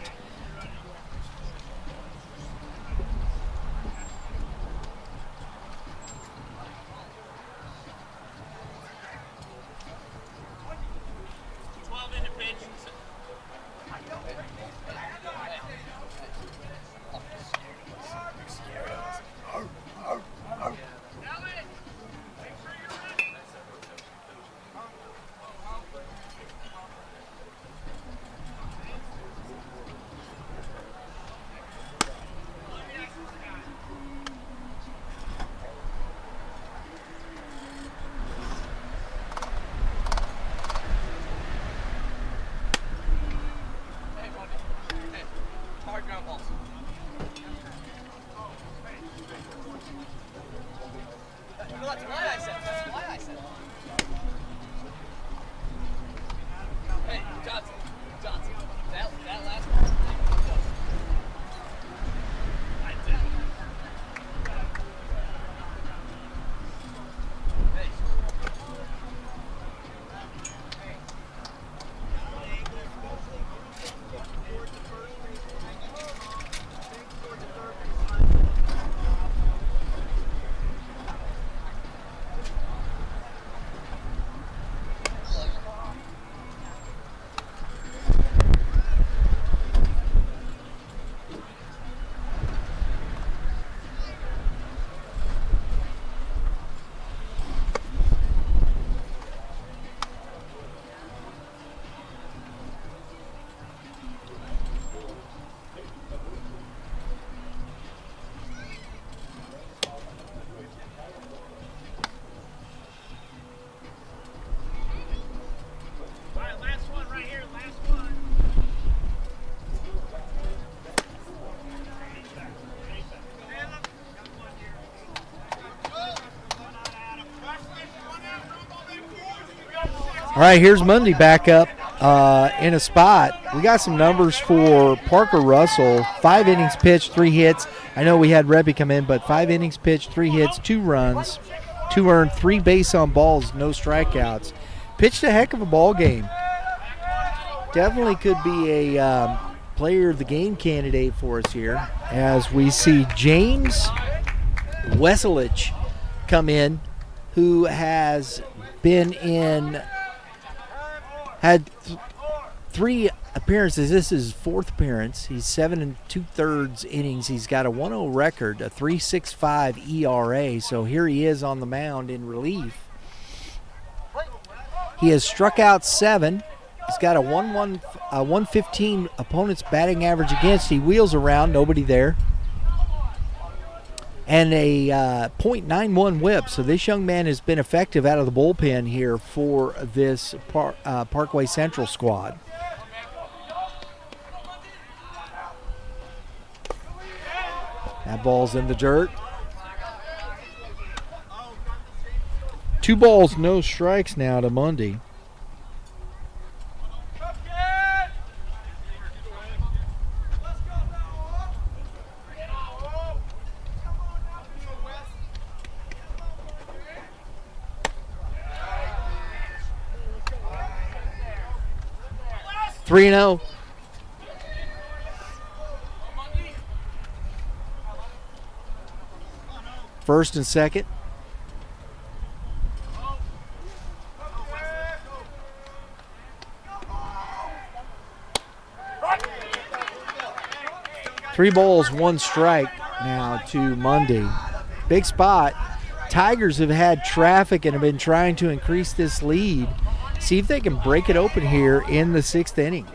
All right, here's Mundy back up in a spot. We got some numbers for Parker Russell. 5 innings pitched, 3 hits. I know we had Reppy come in, but 5 innings pitched, 3 hits, 2 runs, 2 earned, 3 base on balls, no strikeouts. Pitched a heck of a ball game. Definitely could be a player of the game candidate for us here as we see James Weselich come in, who has been in had 3 appearances. This is his 4th appearance. He's 7 2/3 innings. He's got a 1-0 record, a 3.65 ERA. So here he is on the mound in relief. He has struck out 7. He's got a 115 opponent's batting average against. He wheels around, nobody there. And a .91 whip. So this young man has been effective out of the bullpen here for this Parkway Central squad. That ball's in the dirt. 2 balls, no strikes now to Mundy. Three and 0. First and second. 3 balls, 1 strike now to Mundy. Big spot. Tigers have had traffic and have been trying to increase this lead. See if they can break it open here in the 6th inning.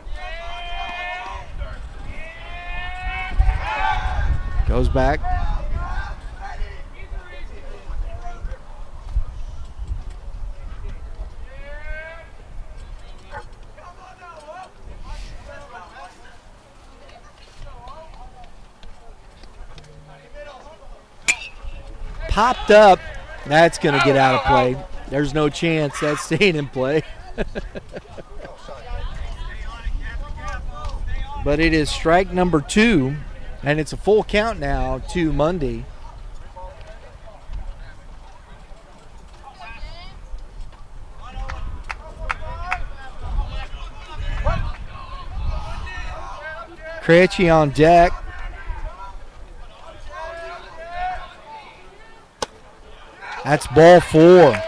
Goes back. Popped up. That's going to get out of play. There's no chance that's staying in play. But it is strike number 2, and it's a full count now to Mundy. Krejci on deck. That's ball 4.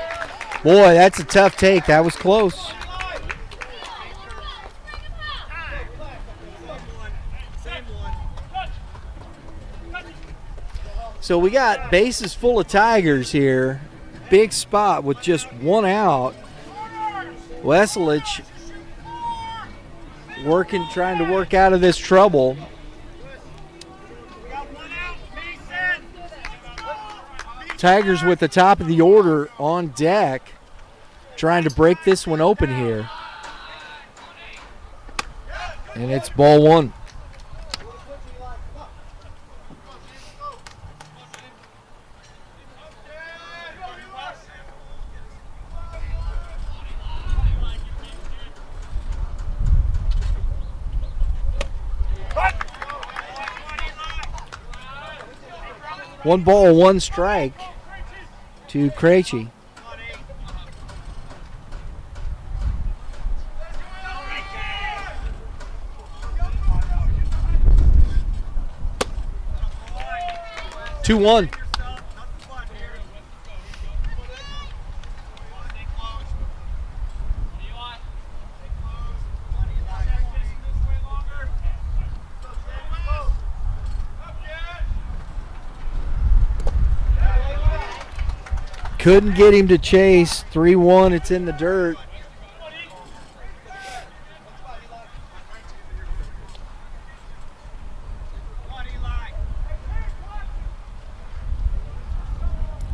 Boy, that's a tough take. That was close. So we got bases full of Tigers here. Big spot with just 1 out. Wesselich trying to work out of this trouble. Tigers with the top of the order on deck, trying to break this one open here. And it's ball 1. One ball, 1 strike to Krejci. Two one. Couldn't get him to chase. 3-1. It's in the dirt.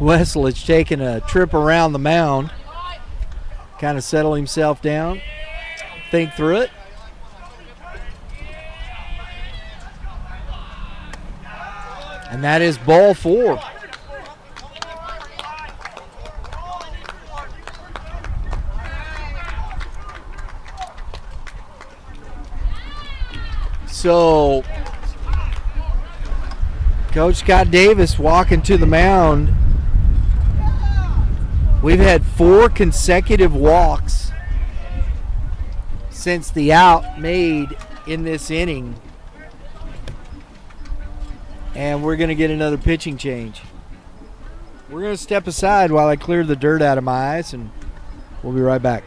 Wesselich taking a trip around the mound. Kind of settle himself down. Think through it. And that is ball 4. So, Coach Scott Davis walking to the mound. We've had 4 consecutive walks since the out made in this inning. And we're going to get another pitching change. We're going to step aside while I clear the dirt out of my eyes, and we'll be right back.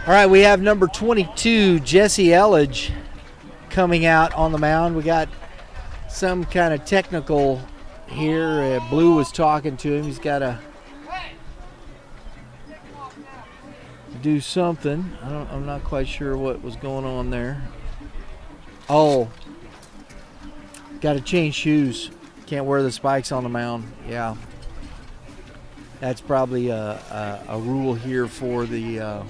All right, we have number 22, Jesse Elledge, coming out on the mound. We got some kind of technical here. Blue was talking to him. He's got a do something. I'm not quite sure what was going on there. Oh, got to change shoes. Can't wear the spikes on the mound. Yeah, that's probably a rule here for the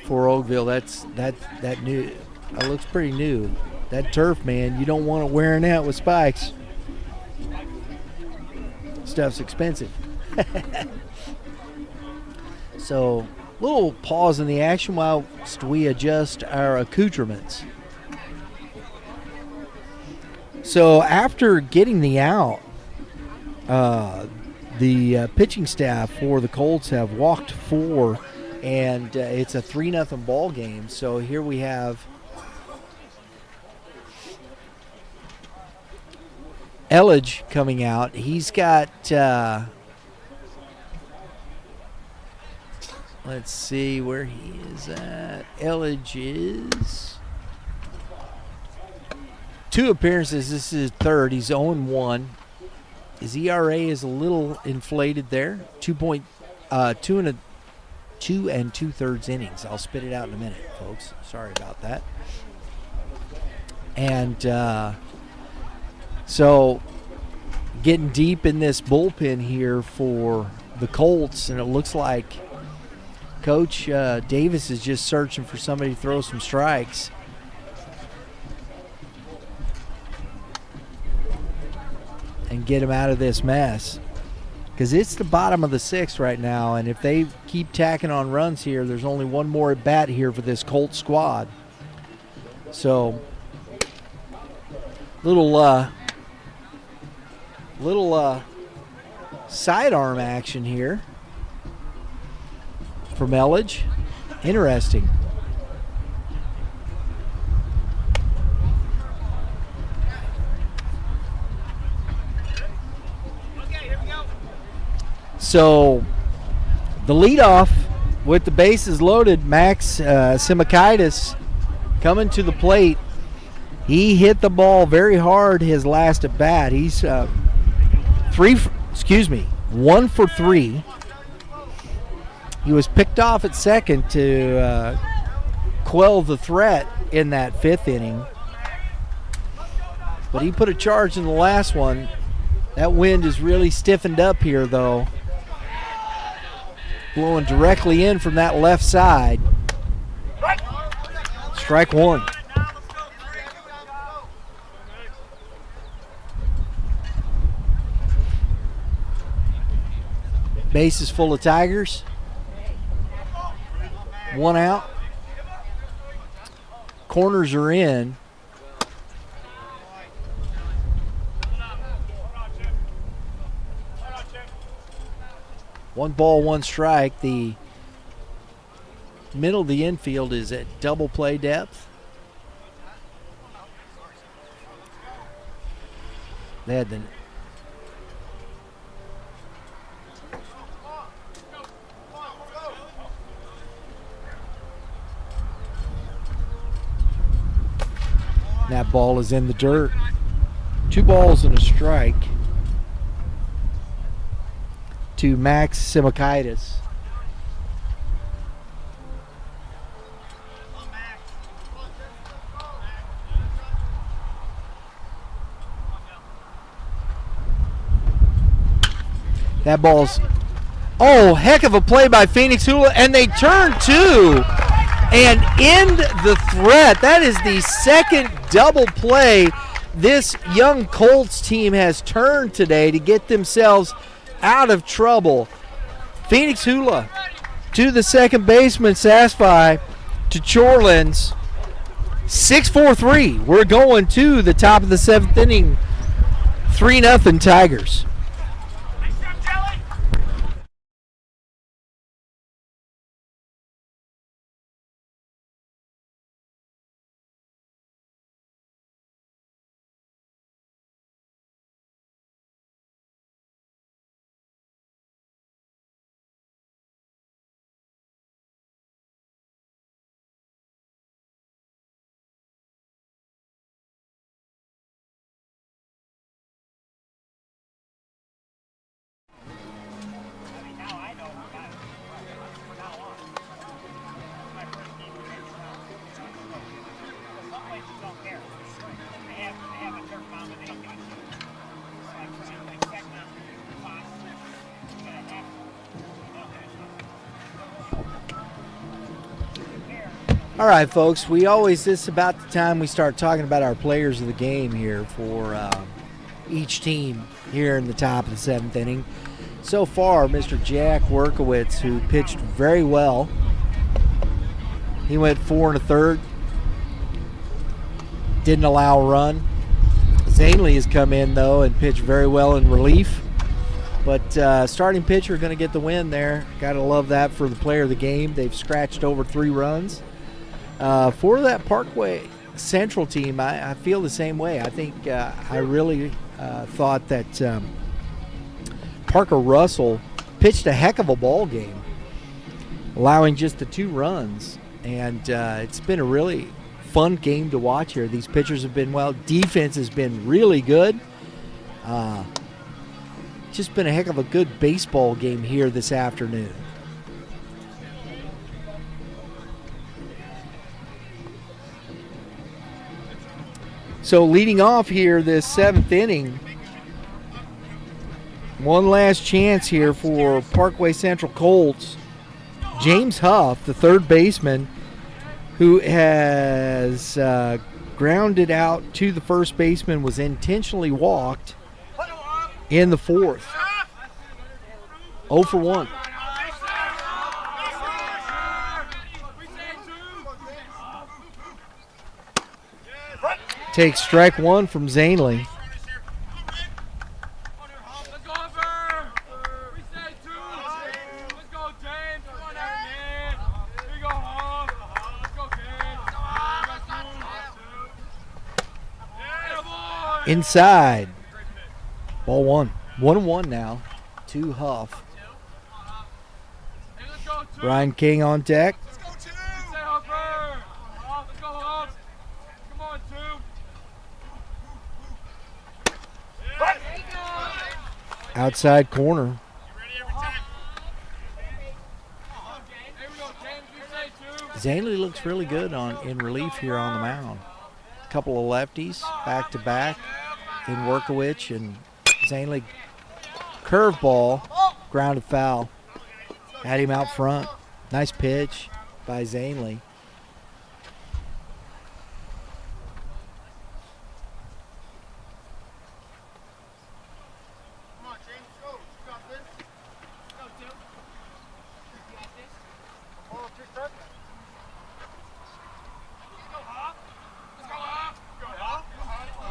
for Oakville. That new. It looks pretty new. That turf, man, you don't want it wearing out with spikes. Stuff's expensive. So, little pause in the action whilst we adjust our accoutrements. So, after getting the out, the pitching staff for the Colts have walked 4, and it's a 3-0 ball game. So, here we have Elledge coming out. He's got, let's see where he is at. Elledge is 2 appearances. This is his 3rd. He's 0-1. His ERA is a little inflated there. 2 and 2/3 innings. I'll spit it out in a minute, folks. Sorry about that. And so getting deep in this bullpen here for the Colts, and it looks like Coach Davis is just searching for somebody to throw some strikes. And get him out of this mess. Because it's the bottom of the 6th right now, and if they keep tacking on runs here, there's only one more at bat here for this Colt squad. So, little sidearm action here from Elledge. Interesting. So the leadoff with the bases loaded, Max Simakaitis coming to the plate. He hit the ball very hard his last at bat. He's 1 for 3. He was picked off at second to quell the threat in that 5th inning. But he put a charge in the last one. That wind is really stiffened up here, though. Blowing directly in from that left side. Strike 1. Base is full of Tigers. 1 out. Corners are in. One ball, 1 strike. The middle of the infield is at double play depth. They had the that ball is in the dirt. 2 balls and a strike to Max Simakaitis. That ball's, heck of a play by Phoenix Hula, and they turn 2 and end the threat. That is the 2nd double play this young Colts team has turned today to get themselves out of trouble. Phoenix Hula to the second baseman, Sasfi, to Chorlins. 6-4-3. We're going to the top of the 7th inning. 3-0 Tigers. All right, folks, this is about the time we start talking about our players of the game here for each team here in the top of the 7th inning. So far, Mr. Jack Workowitz, who pitched very well. He went 4 1/3. Didn't allow a run. Zanley has come in, though, and pitched very well in relief. But starting pitcher going to get the win there. Got to love that for the player of the game. They've scratched over 3 runs. For that Parkway Central team, I feel the same way. I think I really thought that Parker Russell pitched a heck of a ball game, allowing just the 2 runs. And it's been a really fun game to watch here. These pitchers have been well. Defense has been really good. Just been a heck of a good baseball game here this afternoon. So leading off here this 7th inning, one last chance here for Parkway Central Colts. James Huff, the third baseman, who has grounded out to the first baseman, was intentionally walked in the 4th. 0 for 1. Takes strike 1 from Zanley. Inside. Ball 1. 1-1 now to Huff. Brian King on deck. Outside corner. Zanley looks really good in relief here on the mound. A couple of lefties back to back in Workowitz, and Zanley curveball, grounded foul. Had him out front. Nice pitch by Zanley.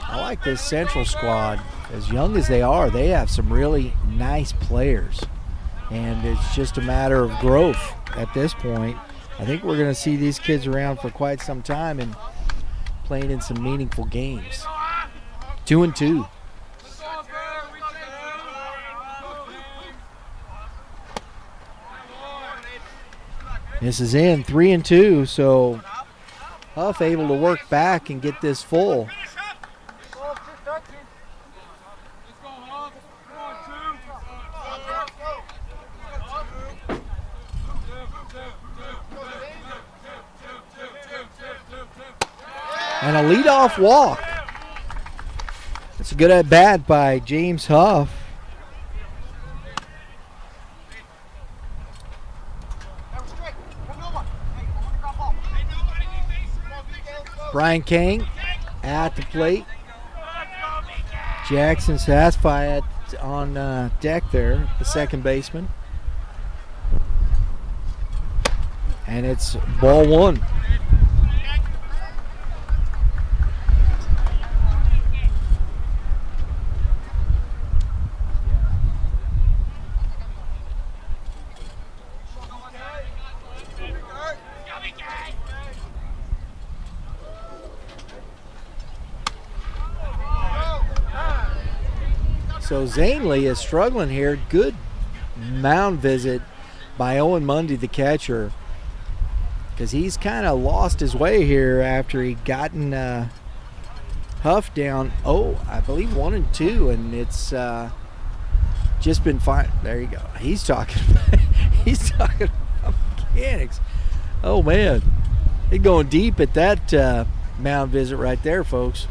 I like this Central squad. As young as they are, they have some really nice players. And it's just a matter of growth at this point. I think we're going to see these kids around for quite some time and playing in some meaningful games. 2-2. This is in 3-2, so Huff able to work back and get this full. And a leadoff walk. That's a good at bat by James Huff. Brian King at the plate. Jackson Sasfi on deck there, the second baseman. And it's ball 1. So Zanley is struggling here. Good mound visit by Owen Mundy, the catcher, because he's kind of lost his way here after he gotten Huff down. I believe 1-2, and it's just been fine. There you go. He's talking. He's talking about mechanics. Oh man, he's going deep at that mound visit right there, folks.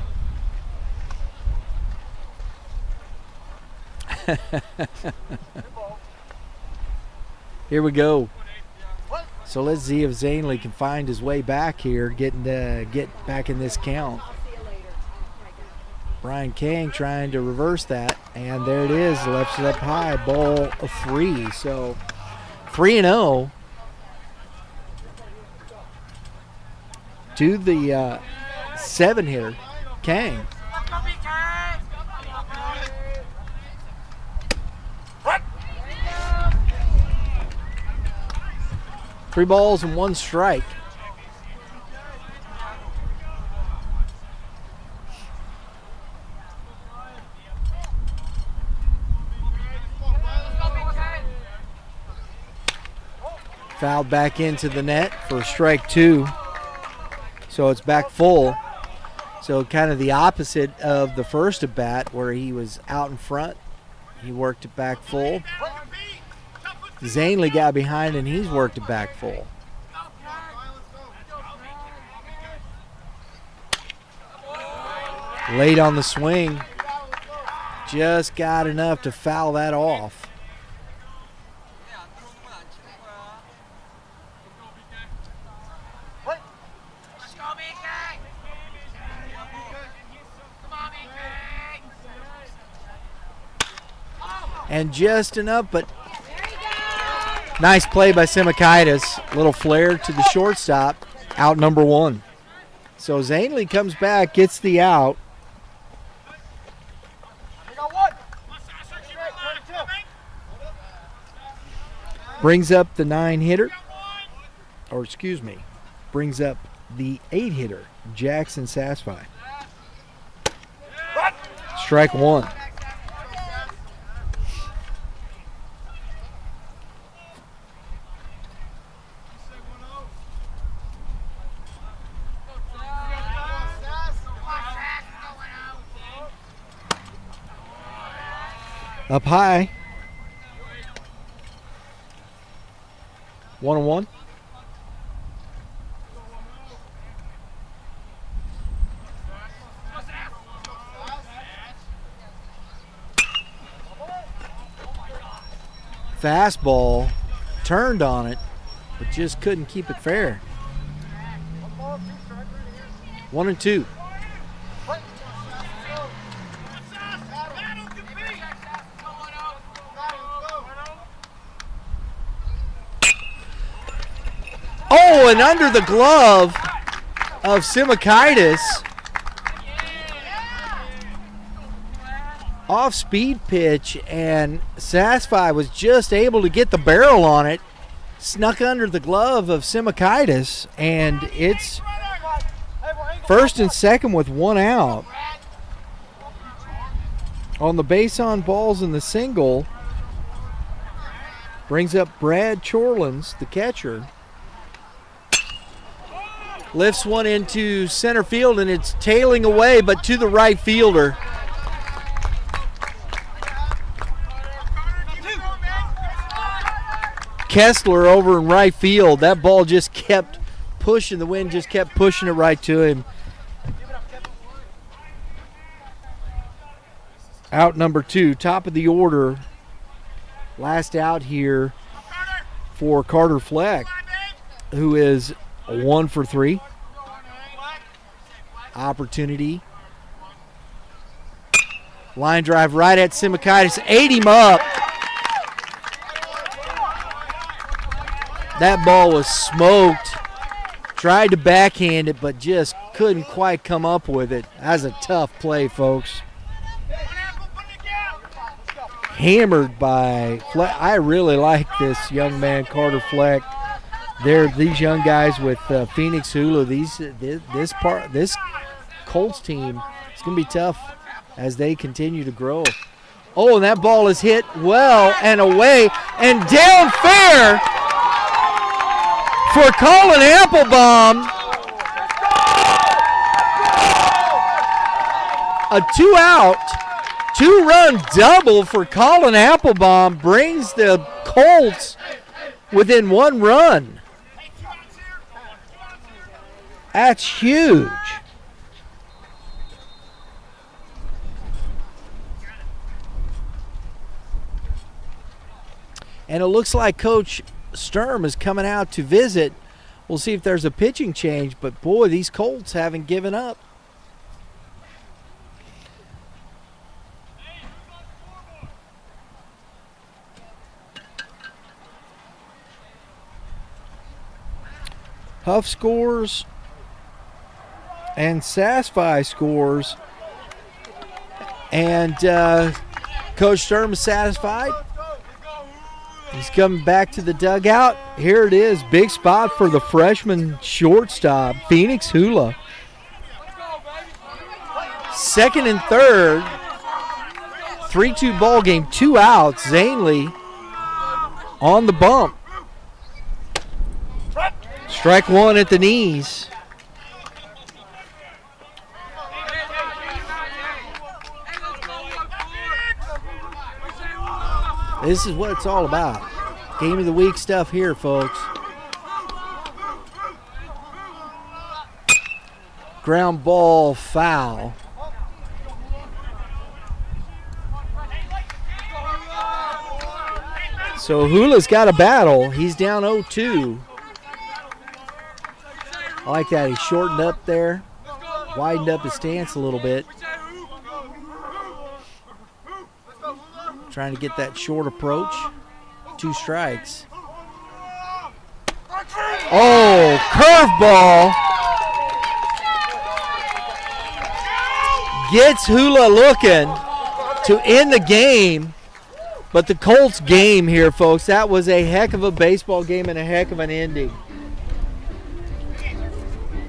Here we go. So let's see if Zanley can find his way back here, get back in this count. Brian Kang trying to reverse that, and there it is, left it up high, ball 3. So 3-0 to the 7-hitter, Kang. Three balls and 1 strike. Fouled back into the net for strike 2. So it's back full. So kind of the opposite of the first at bat where he was out in front. He worked it back full. Zanley got behind and he's worked it back full. Late on the swing. Just got enough to foul that off. And just enough, but nice play by Simakaitis. Little flare to the shortstop. Out number 1. So Zanley comes back, gets the out. Brings up the 9-hitter. Or excuse me. Brings up the 8-hitter, Jackson Sasfi. Strike 1. Up high. 1-1. Fastball, turned on it, but just couldn't keep it fair. 1-2. Oh, and under the glove of Simakaitis. Off-speed pitch, and Sasfi was just able to get the barrel on it. Snuck under the glove of Simakaitis, and it's first and second with 1 out. On the base on balls in the single, brings up Brad Chorlins, the catcher. Lifts one into center field, and it's tailing away, but to the right fielder. Kessler over in right field. That ball just kept pushing. The wind just kept pushing it right to him. Out number 2, top of the order. Last out here for Carter Fleck, who is 1 for 3. Opportunity. Line drive right at Simakaitis. Ate him up. That ball was smoked. Tried to backhand it, but just couldn't quite come up with it. That's a tough play, folks. Hammered by Fleck. I really like this young man, Carter Fleck. These young guys with Phoenix Hulu. This Colts team is going to be tough as they continue to grow. Oh, and that ball is hit well and away and down fair for Colin Applebaum. A 2-out, 2-run double for Colin Applebaum brings the Colts within 1 run. That's huge. And it looks like Coach Sturm is coming out to visit. We'll see if there's a pitching change, but boy, these Colts haven't given up. Huff scores and Sassfi scores, and Coach Sturm is satisfied. He's coming back to the dugout. Here it is, big spot for the freshman shortstop, Phoenix Hula. Second and third, 3-2 ball game, 2 outs. Zanley on the bump. Strike one at the knees. This is what it's all about. Game of the week stuff here, folks. Ground ball foul. So Hula's got a battle. He's down 0-2. I like that. He shortened up there, widened up his stance a little bit. Trying to get that short approach. 2 strikes. Oh, curveball. Gets Hula looking to end the game. But the Colts game here, folks, that was a heck of a baseball game and a heck of an ending.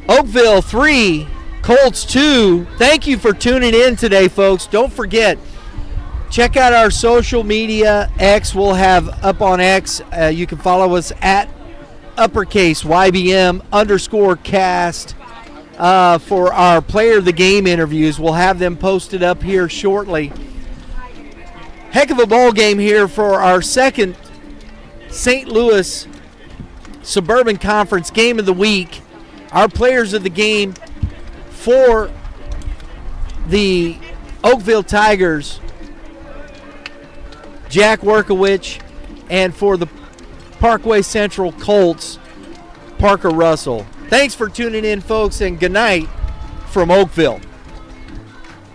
Oakville 3, Colts 2. Thank you for tuning in today, folks. Don't forget, check out our social media. X, we'll have up on X. You can follow us at uppercase YBM_cast for our player of the game interviews. We'll have them posted up here shortly. Heck of a ball game here for our second St. Louis Suburban Conference game of the week. Our players of the game for the Oakville Tigers, Jack Workowich, and for the Parkway Central Colts, Parker Russell. Thanks for tuning in, folks, and good night from Oakville.